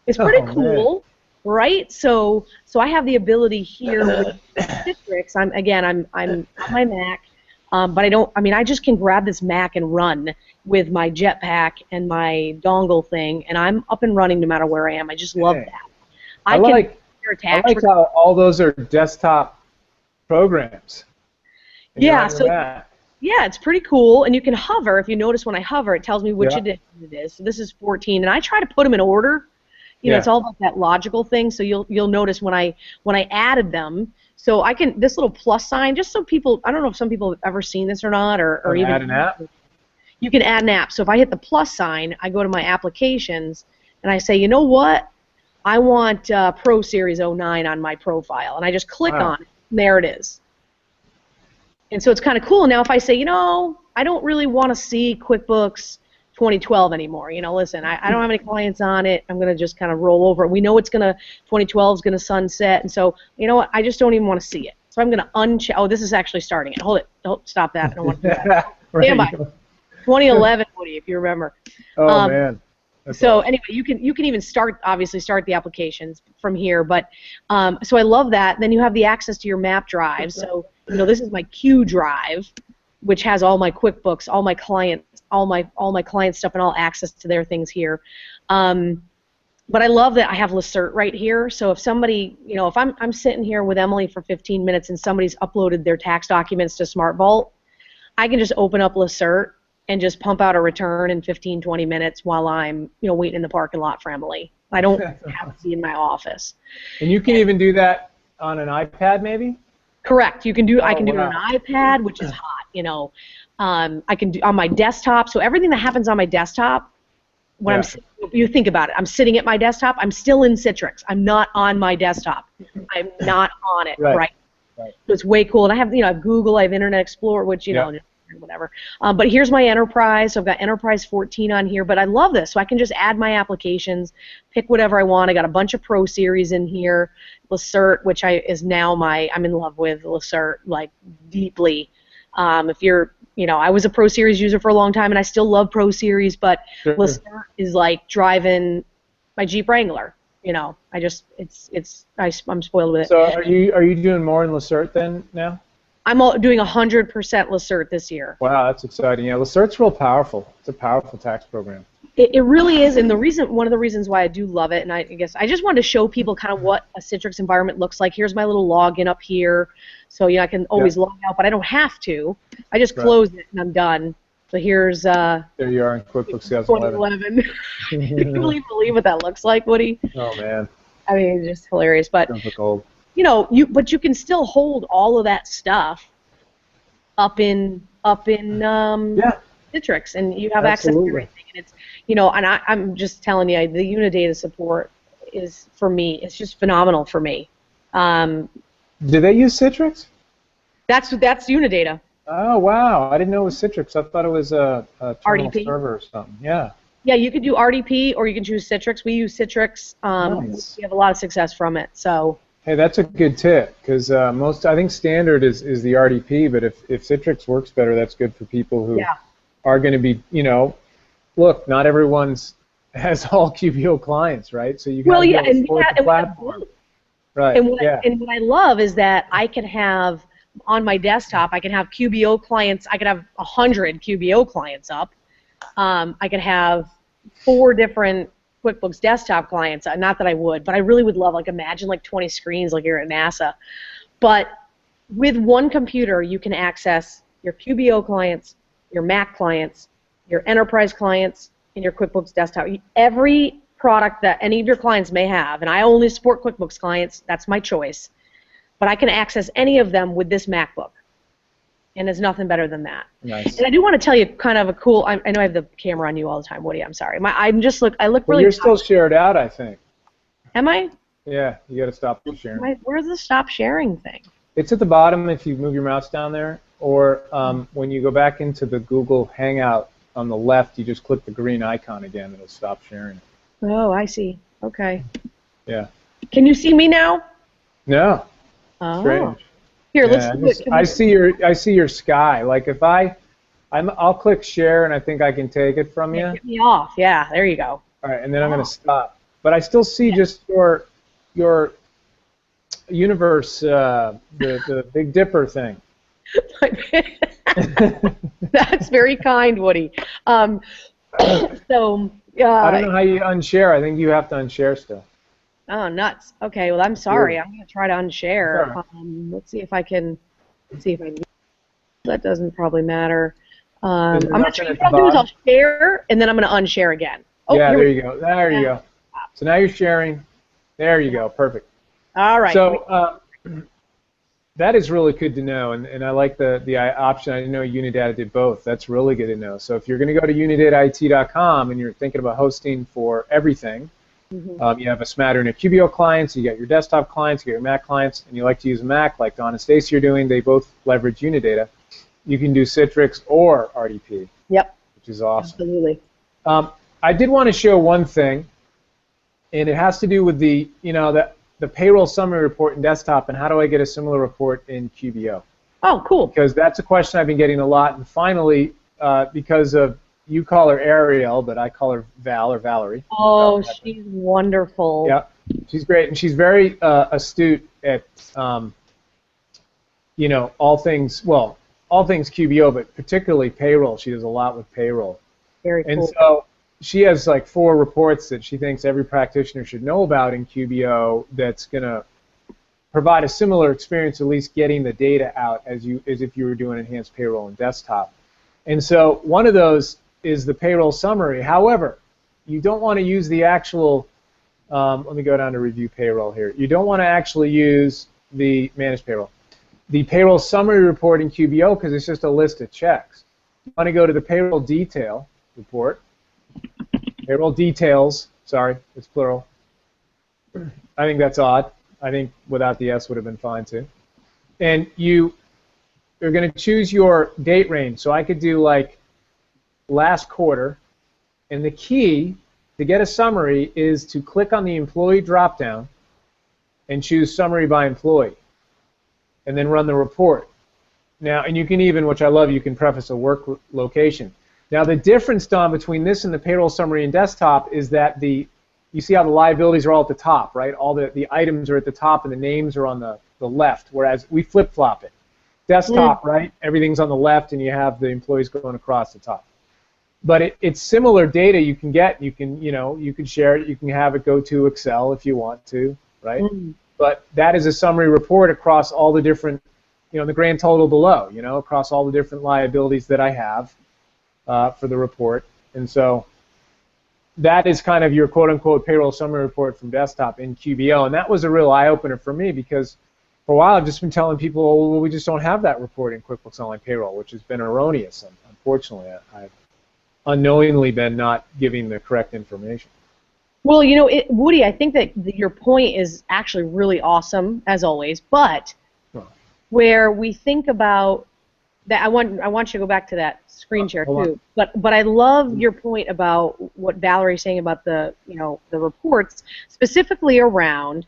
It's pretty cool. Man. Right? So I have the ability here with Citrix. I'm on my Mac, but I just can grab this Mac and run with my Jetpack and my dongle thing, and I'm up and running no matter where I am. I just love that. I like how all those are desktop programs. Yeah, so yeah, it's pretty cool, and you can hover. If you notice when I hover, it tells me which edition it is. So this is 14, and I try to put them in order. You know, it's all about that logical thing. So you'll notice when I added them. So I can this little plus sign, just so people. I don't know if some people have ever seen this or not, or even add an app. You can add an app. So if I hit the plus sign, I go to my applications, and I say, you know what? I want Pro Series 09 on my profile, and I just click on it, and there it is. And so it's kind of cool. Now if I say, you know, I don't really want to see QuickBooks 2012 anymore. You know, listen, I don't have any clients on it. I'm going to just kind of roll over. We know 2012 is going to sunset, and so, you know what, I just don't even want to see it. So I'm going to uncheck. Oh, this is actually starting it. Hold it. Don't stop that. I don't want to do that. Stand by. 2011, Woody, if you remember. Oh, man. So anyway, you can even obviously start the applications from here, but so I love that. Then you have the access to your map drive. So you know, this is my Q drive, which has all my QuickBooks, all my clients, all my client stuff, and all access to their things here. But I love that I have Lacert right here. So if somebody, you know, if I'm sitting here with Emily for 15 minutes and somebody's uploaded their tax documents to Smart Vault, I can just open up Lacert and just pump out a return in 15, 20 minutes while I'm, you know, waiting in the parking lot for Emily. I don't have to be in my office. And you can even do that on an iPad, maybe? Correct. You can do. I can do it on an iPad, which is hot. You know, I can do on my desktop. So everything that happens on my desktop, when you think about it, I'm sitting at my desktop. I'm still in Citrix. I'm not on my desktop. I'm not on it. Right. So it's way cool. And I have, you know, I have Google. I have Internet Explorer, which you know. Whatever. But here's my enterprise. So I've got enterprise 14 on here, but I love this. So I can just add my applications, pick whatever I want. I got a bunch of Pro Series in here. Lacert, which is now I'm in love with Lacert, like deeply. If you're, you know, I was a Pro Series user for a long time, and I still love Pro Series, but Lacert is like driving my Jeep Wrangler. You know, I'm spoiled with it. So are you doing more in Lacert then now? I'm doing 100% Lacert this year. Wow, that's exciting. Yeah, Lacert's real powerful. It's a powerful tax program. It really is, and one of the reasons why I do love it, and I guess I just wanted to show people kind of what a Citrix environment looks like. Here's my little login up here, so I can always log out, but I don't have to. I just close it and I'm done. So here's there you are in QuickBooks 2011. Can you believe what that looks like, Woody? Oh man. I mean, it's just hilarious, but. Sounds like old. You know, but you can still hold all of that stuff up in Citrix, and you have access to everything. And it's, you know, and I'm just telling you, the Unidata support is, for me, it's just phenomenal for me. Do they use Citrix? That's Unidata. Oh wow, I didn't know it was Citrix. I thought it was a terminal RDP server or something. Yeah. Yeah, you could do RDP or you can choose Citrix. We use Citrix. Nice. We have a lot of success from it. So. Hey, that's a good tip, because I think standard is the RDP, but if Citrix works better, that's good for people who are going to be, you know, look, not everyone's has all QBO clients, right? So you got to support the platform. Right. And what I love is that I can have on my desktop, I can have QBO clients. I could have 100 QBO clients up. I could have 4 different QuickBooks desktop clients. Not that I would, but I really would love, like, imagine like 20 screens like you're at NASA. But with one computer, you can access your QBO clients, your Mac clients, your enterprise clients, and your QuickBooks desktop. Every product that any of your clients may have, and I only support QuickBooks clients, that's my choice, but I can access any of them with this MacBook. And there's nothing better than that. Nice. And I do want to tell you kind of a cool. I know I have the camera on you all the time, Woody. I'm sorry. I look really. You're still shared out, I think. Am I? Yeah, you got to stop sharing. Where's the stop sharing thing? It's at the bottom if you move your mouse down there, or when you go back into the Google Hangout on the left, you just click the green icon again. It'll stop sharing. Oh, I see. Okay. Yeah. Can you see me now? No. Oh. Strange. Here, I see your sky. Like if I'll click share, and I think I can take it from you. Get me off. Yeah, there you go. All right, and then I'm going to stop. But I still see just your universe, the Big Dipper thing. That's very kind, Woody. So I don't know how you unshare. I think you have to unshare still. Oh, nuts. Okay, well, I'm sorry. I'm going to try to unshare. Let's see if I can. Let's see if I can. That doesn't probably matter. I'm going to try. What I'll do is I'll share, and then I'm going to unshare again. Oh, yeah, there you go. There you go. So now you're sharing. There you go. Perfect. All right. So that is really good to know, and I like the option. I didn't know Unidata did both. That's really good to know. So if you're going to go to unidataIT.com and you're thinking about hosting for everything, you have a Smatter and a QBO clients, you got your desktop clients, you got your Mac clients, and you like to use a Mac like Don and Stacy are doing. They both leverage Unidata. You can do Citrix or RDP. Yep. Which is awesome. Absolutely. I did want to show one thing, and it has to do with the payroll summary report in desktop, and how do I get a similar report in QBO? Oh, cool. Because that's a question I've been getting a lot, and finally, because of, you call her Ariel, but I call her Val or Valerie. Oh, she's wonderful. Yeah, she's great, and she's very astute at, all things QBO, but particularly payroll. She does a lot with payroll. Very cool. And so she has like 4 reports that she thinks every practitioner should know about in QBO that's going to provide a similar experience, at least getting the data out as if you were doing enhanced payroll in desktop. And so one of those is the payroll summary. However, you don't want to use the actual, let me go down to review payroll here. You don't want to actually use the managed payroll. The payroll summary report in QBO, because it's just a list of checks. You want to go to the payroll detail report. Payroll details, sorry, it's plural. I think that's odd. I think without the S would have been fine too. And you're going to choose your date range. So I could do like last quarter. And the key to get a summary is to click on the employee dropdown and choose summary by employee. And then run the report. Now, and you can even, which I love, you can preface a work location. Now, the difference, Don, between this and the payroll summary in desktop is that you see how the liabilities are all at the top, right? All the items are at the top and the names are on the left, whereas we flip-flop it. Desktop, right? Everything's on the left and you have the employees going across the top. But it's similar data you can get. You can share it. You can have it go to Excel if you want to, right? But that is a summary report across all the different, the grand total below, across all the different liabilities that I have for the report. And so that is kind of your quote-unquote payroll summary report from desktop in QBO. And that was a real eye-opener for me because for a while I've just been telling people, oh, well, we just don't have that report in QuickBooks Online Payroll, which has been erroneous. Unfortunately, I've unknowingly been not giving the correct information. Well, Woody, I think that your point is actually really awesome, as always, but where we think about that, I want you to go back to that screen share too. But I love your point about what Valerie's saying about the reports, specifically around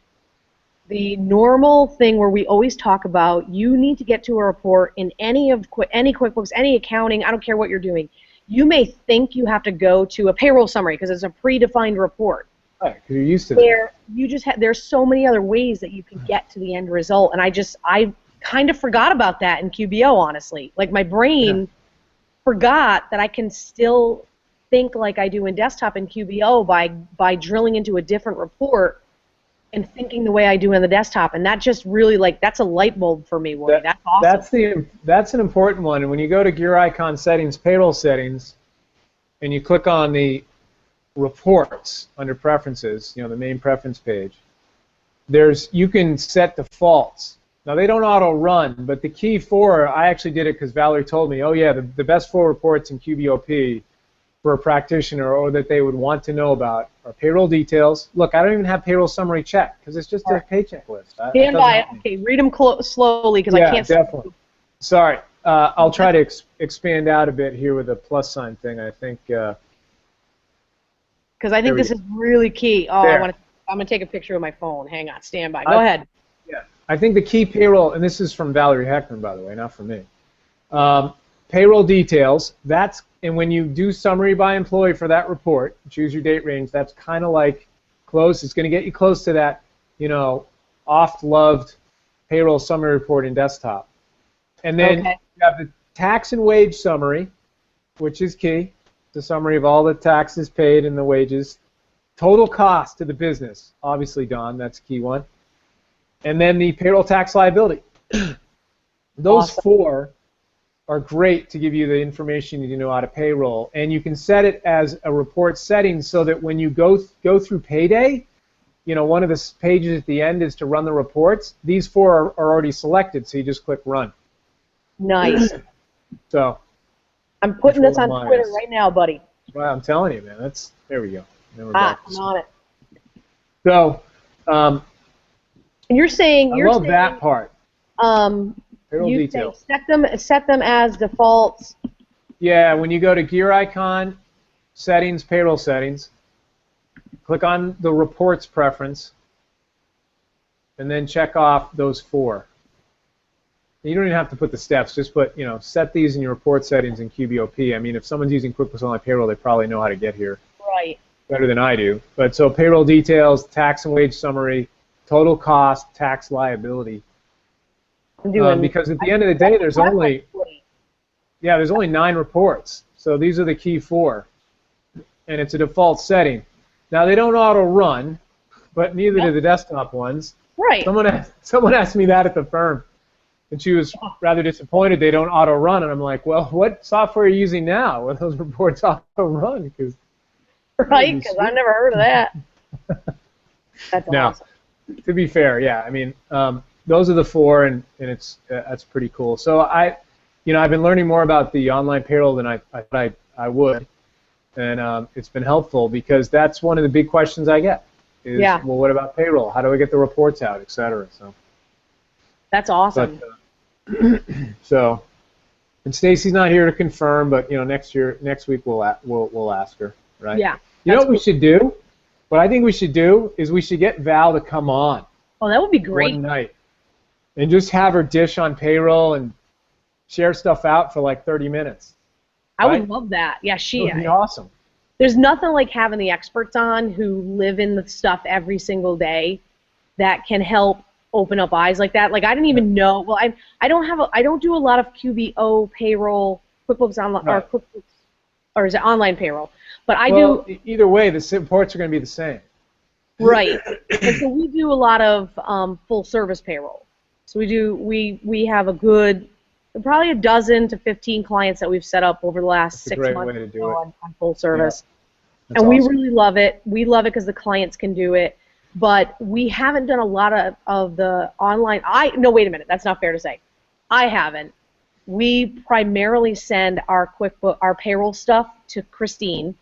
the normal thing where we always talk about you need to get to a report in any QuickBooks, any accounting, I don't care what you're doing. You may think you have to go to a payroll summary because it's a predefined report. Right, because you're used to that. There's so many other ways that you can get to the end result, and I kind of forgot about that in QBO, honestly. Like my brain forgot that I can still think like I do in desktop in QBO by drilling into a different report and thinking the way I do in the desktop, and that just really that's a light bulb for me, Woody. That's awesome. That's an important one, and when you go to Gear Icon Settings, Payroll Settings, and you click on the Reports under Preferences, the main preference page, you can set defaults. Now they don't auto-run, but the key I actually did it because Valerie told me, oh yeah, the best 4 reports in QBOP for a practitioner or that they would want to know about are payroll details. Look, I don't even have payroll summary check because it's just a paycheck list. Stand by. Okay, read them slowly because I can't. Yeah, definitely. Sorry. I'll try to expand out a bit here with a plus sign thing. I think. Because I think this is really key. Oh, I'm gonna take a picture of my phone. Hang on. Stand by. Go ahead. Yeah. I think the key payroll, and this is from Valerie Heckman, by the way, not from me. Payroll details. And when you do summary by employee for that report, choose your date range. That's kind of like close. It's going to get you close to that, oft-loved payroll summary report in desktop. And then you have the tax and wage summary, which is key. It's a summary of all the taxes paid and the wages total cost to the business, obviously, Don, that's a key one. And then the payroll tax liability. Those Awesome. four are great to give you the information you know how to payroll. And you can set it as a report setting so that when you go through payday, you know, one of the pages at the end is to run the reports. These four are already selected, so you just click run. Nice. So I'm putting this on Twitter right now, buddy. Well, I'm telling you, man. There we go. Now we're I'm back. on it. So, and you're saying I love that part. Payroll You details. say set them as defaults. Yeah, when you go to gear icon, settings, payroll settings, click on the reports preference, and then check off those four. You don't even have to put the steps. Just put, you know, set these in your report settings in QBOP. I mean, if someone's using QuickBooks Online Payroll, they probably know how to get here. Right. Better than I do. But so payroll details, tax and wage summary, total cost, tax liability. Because at the end of the day, there's only 9 reports. So these are the key 4, and it's a default setting. Now they don't auto run, but neither do the desktop ones. Right. Someone asked me that at the firm, and she was rather disappointed they don't auto run. And I'm like, well, what software are you using now where those reports auto run? Right, because I've never heard of that. That's now, awesome. To be fair, yeah, I mean. Those are the 4, and that's pretty cool. So I've been learning more about the online payroll than I thought I would, and it's been helpful because that's one of the big questions I get. Is, well, what about payroll? How do I get the reports out, et cetera? So that's awesome. But, and Stacy's not here to confirm, but next week we'll ask her, right? Yeah. You know what we should do? What I think we should do is we should get Val to come on. Oh, that would be great. One night. And just have her dish on payroll and share stuff out for like 30 minutes. I would love that. Yeah, It would be awesome. There's nothing like having the experts on who live in the stuff every single day that can help open up eyes like that. Like I didn't even know. Well, I don't do a lot of QBO payroll, QuickBooks Online or QuickBooks, or is it online payroll? But I do. Either way, the reports are going to be the same. Right. And so we do a lot of full service payroll. So we have a good, probably a dozen to 15 clients that we've set up over the last 6 months on full service. Yeah. And awesome. We really love it. We love it because the clients can do it. But we haven't done a lot of the online. No, wait a minute. That's not fair to say. I haven't. We primarily send our payroll stuff to Christine.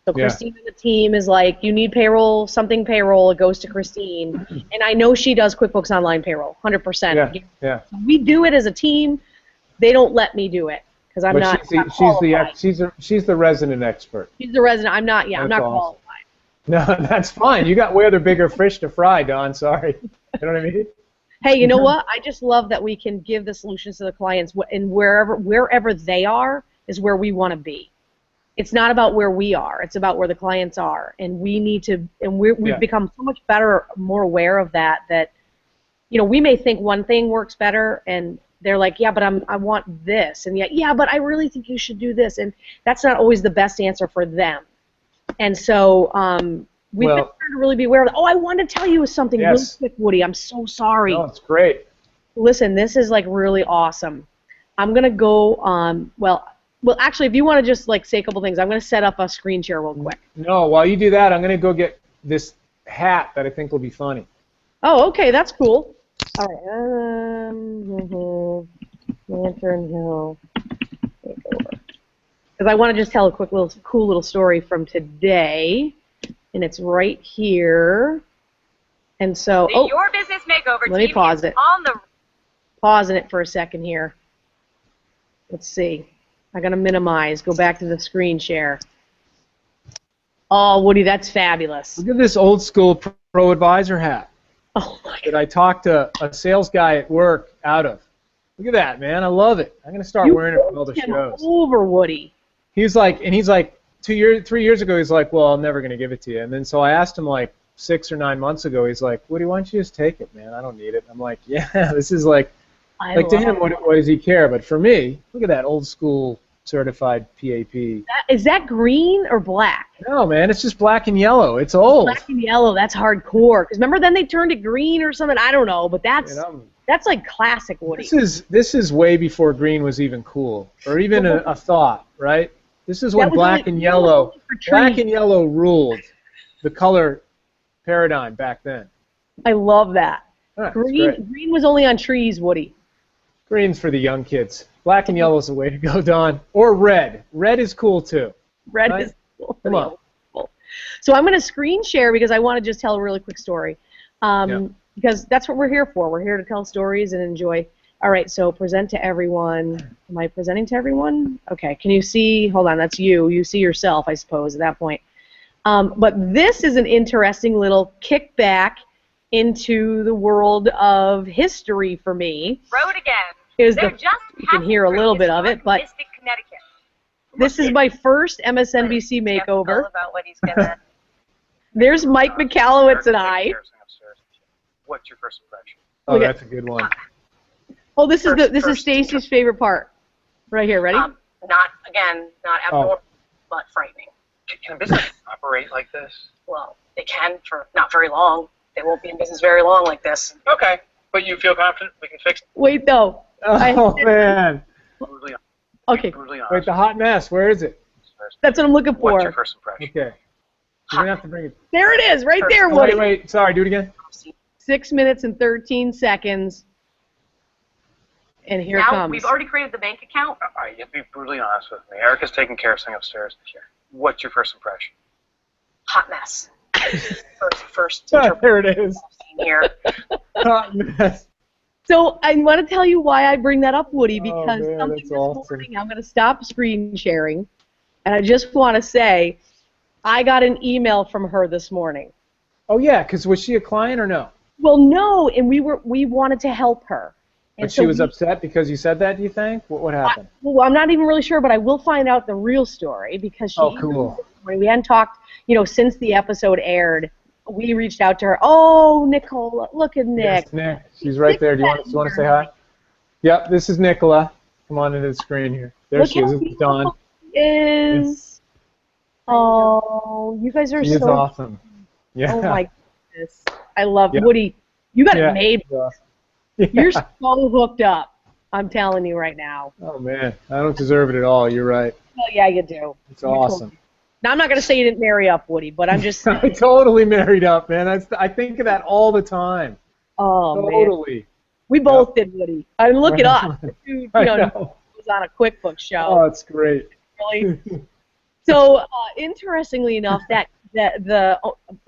So Christine and the team is like, you need payroll, it goes to Christine. And I know she does QuickBooks Online Payroll, 100%. Yeah. We do it as a team. They don't let me do it because I'm not qualified. She's the resident expert. She's the resident. I'm not qualified. No, that's fine. You got way other bigger fish to fry, Don. Sorry. You know what I mean? Hey, you know what? I just love that we can give the solutions to the clients, and wherever they are is where we want to be. It's not about where we are. It's about where the clients are, and we need to. And we've become so much better, more aware of that. That, we may think one thing works better, and they're like, yeah, but I want this, and yeah, but I really think you should do this, and that's not always the best answer for them. And so we've been trying to really be aware of that. Oh, I want to tell you something really quick, Woody. I'm so sorry. No, it's great. Listen, this is like really awesome. I'm gonna go on. Well, actually, if you want to just say a couple things, I'm going to set up a screen share real quick. No, while you do that, I'm going to go get this hat that I think will be funny. Oh, okay, that's cool. All right. Lantern Hill. Because I want to just tell a quick cool little story from today, and it's right here. And so, Your Business Makeover let me pause it. Pausing it for a second here. Let's see. I'm going to minimize. Go back to the screen share. Oh, Woody, that's fabulous. Look at this old school pro advisor hat that I talked to a sales guy at work out of. Look at that, man. I love it. I'm going to start wearing it for all the shows. Over, Woody. He's like 3 years ago, he's like, well, I'm never going to give it to you. And then so I asked him like 6 or 9 months ago, he's like, Woody, why don't you just take it, man? I don't need it. I'm like, yeah, this is like to him, what does he care? But for me, look at that old school certified PAP. Is that green or black? No, man, it's just black and yellow. It's old. Black and yellow, that's hardcore. Because remember then they turned it green or something? I don't know, but that's like classic Woody. This is way before green was even cool, or even a thought, right? This is when black and yellow ruled the color paradigm back then. I love that. Right, green was only on trees, Woody. Green's for the young kids. Black and yellow is the way to go, Don. Or red. Red is cool too. Red is cool. Come on. So I'm going to screen share because I want to just tell a really quick story. Because that's what we're here for. We're here to tell stories and enjoy. All right, so present to everyone. Am I presenting to everyone? Okay, can you see? Hold on, that's you. You see yourself, I suppose, at that point. But this is an interesting little kickback into the world of history for me. Road again. You can hear a little bit of it, but this is my first MSNBC makeover. About what he's gonna. There's Mike McAllowitz and I. What's your first impression? Oh, that's a good one. Oh, this is Stacy's favorite part. Right here, ready? Not abnormal, but frightening. Can a business operate like this? Well, they can for not very long. They won't be in business very long like this. Okay, but you feel confident we can fix it? Wait, though. Oh, man. Brutally Okay. brutally honest. Wait, the hot mess. Where is it? That's what I'm looking for. What's your first impression? Okay. You're going to have to bring it. There it is, right there, Woody. Wait. Sorry, do it again. 6 minutes and 13 seconds. And here Now, comes. we've already created the bank account. All right, you have to be brutally honest with me. Erica's taking care of something upstairs. Here. What's your first impression? Hot mess. first There it is. here. Hot mess. So I want to tell you why I bring that up, Woody, because man, something that's this awesome. morning, I'm going to stop screen sharing, and I just want to say I got an email from her this morning. Oh, yeah, because was she a client or no? Well, no, and we wanted to help her. And But she was upset because you said that, do you think? What happened? Well, I'm not even really sure, but I will find out the real story because she. Oh, cool. We hadn't talked, since the episode aired. We reached out to her. Oh, Nicola, look at Nick. Yes, Nick. She's right there. Do you want to say hi? Yep, this is Nicola. Come on into the screen here. There she is. It's Dawn. Is. Oh, you guys are She is so awesome. Yeah. Oh my goodness. I love Woody. You got it made. Yeah. You're so hooked up. I'm telling you right now. Oh man, I don't deserve it at all. You're right. Well, yeah, you do. It's awesome. Now I'm not going to say you didn't marry up, Woody, but I'm just saying. I totally married up, man. I think of that all the time. Oh totally. Man. We both did, Woody. I mean, look it up. The dude, I know. was on a QuickBooks show. Oh, it's great. Really. So interestingly enough, that the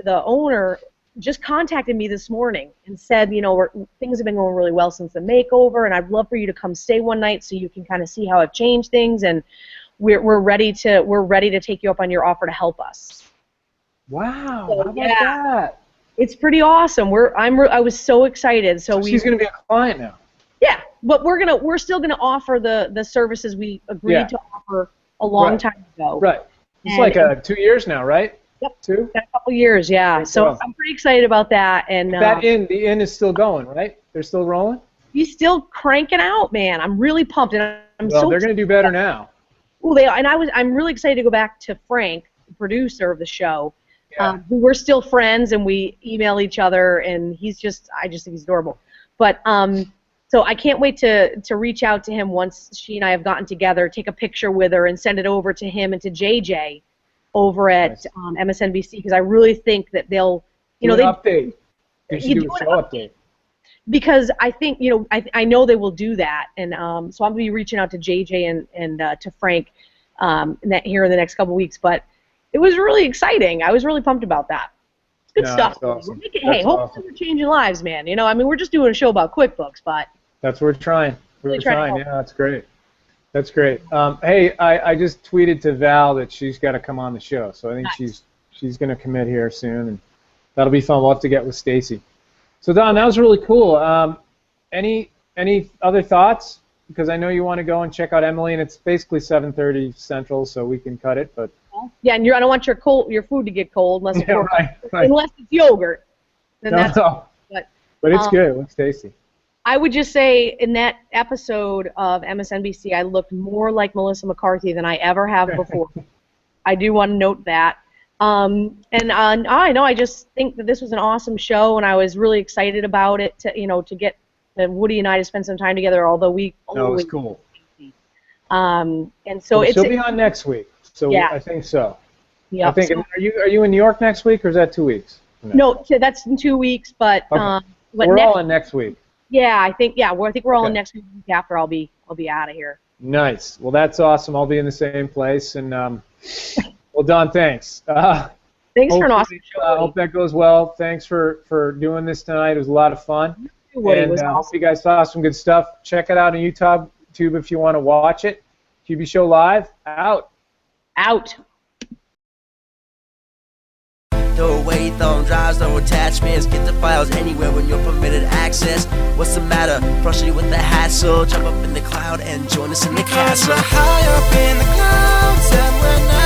owner just contacted me this morning and said, things have been going really well since the makeover, and I'd love for you to come stay one night so you can kind of see how I've changed things, and we're ready to take you up on your offer to help us. Wow, So, how about that? It's pretty awesome. I was so excited. So she's going to be a client now. Yeah, but we're still gonna offer the services we agreed to offer a long time ago. Right. It's like 2 years now, right? Yep. 2? A couple years, yeah. So I'm pretty excited about that. And the inn is still going, right? They're still rolling? He's still cranking out, man. I'm really pumped, and they're going to do better now. Well, I'm really excited to go back to Frank, the producer of the show. Yeah. We're still friends, and we email each other, and I just think he's adorable. But so I can't wait to reach out to him once she and I have gotten together, take a picture with her, and send it over to him and to JJ over at MSNBC, because I really think that they'll, do an update. They should do a show update. Because I think, I know they will do that, and so I'm going to be reaching out to JJ and to Frank here in the next couple weeks. But it was really exciting. I was really pumped about that. It's good stuff. Awesome. Hopefully we're changing lives, man. We're just doing a show about QuickBooks, but that's what we're trying. We're trying. Yeah, that's great. That's great. Hey, I just tweeted to Val that she's got to come on the show, so I think she's going to commit here soon, and that'll be fun. We'll have to get with Stacy. So Don, that was really cool. Any other thoughts? Because I know you want to go and check out Emily, and it's basically 7:30 Central, so we can cut it. But yeah, and I don't want your food to get cold unless right. unless it's yogurt. Then but it's good. It looks tasty. I would just say in that episode of MSNBC, I looked more like Melissa McCarthy than I ever have before. I do want to note that. I just think that this was an awesome show, and I was really excited about it to get Woody and I to spend some time together. Although we it was cool. And so she'll be on next week. So yeah. I think so. Yeah. I think. So, are you in New York next week, or is that 2 weeks? No, that's in 2 weeks. But okay. We're all in next week. Yeah, I think we're all in next week. After I'll be out of here. Nice. Well, that's awesome. I'll be in the same place. And well, Don, thanks. Thanks for an awesome show. I hope that goes well. Thanks for doing this tonight. It was a lot of fun. Woody, and was I awesome. hope you guys saw some good stuff. Check it out on YouTube if you want to watch it. QB Show Live, out. Out. Throw away thumb drives, no attachments. Get the files anywhere when you're permitted access. What's the matter? Frustrated with the hassle? Jump up in the cloud and join us in the castle. High up in the clouds and we're not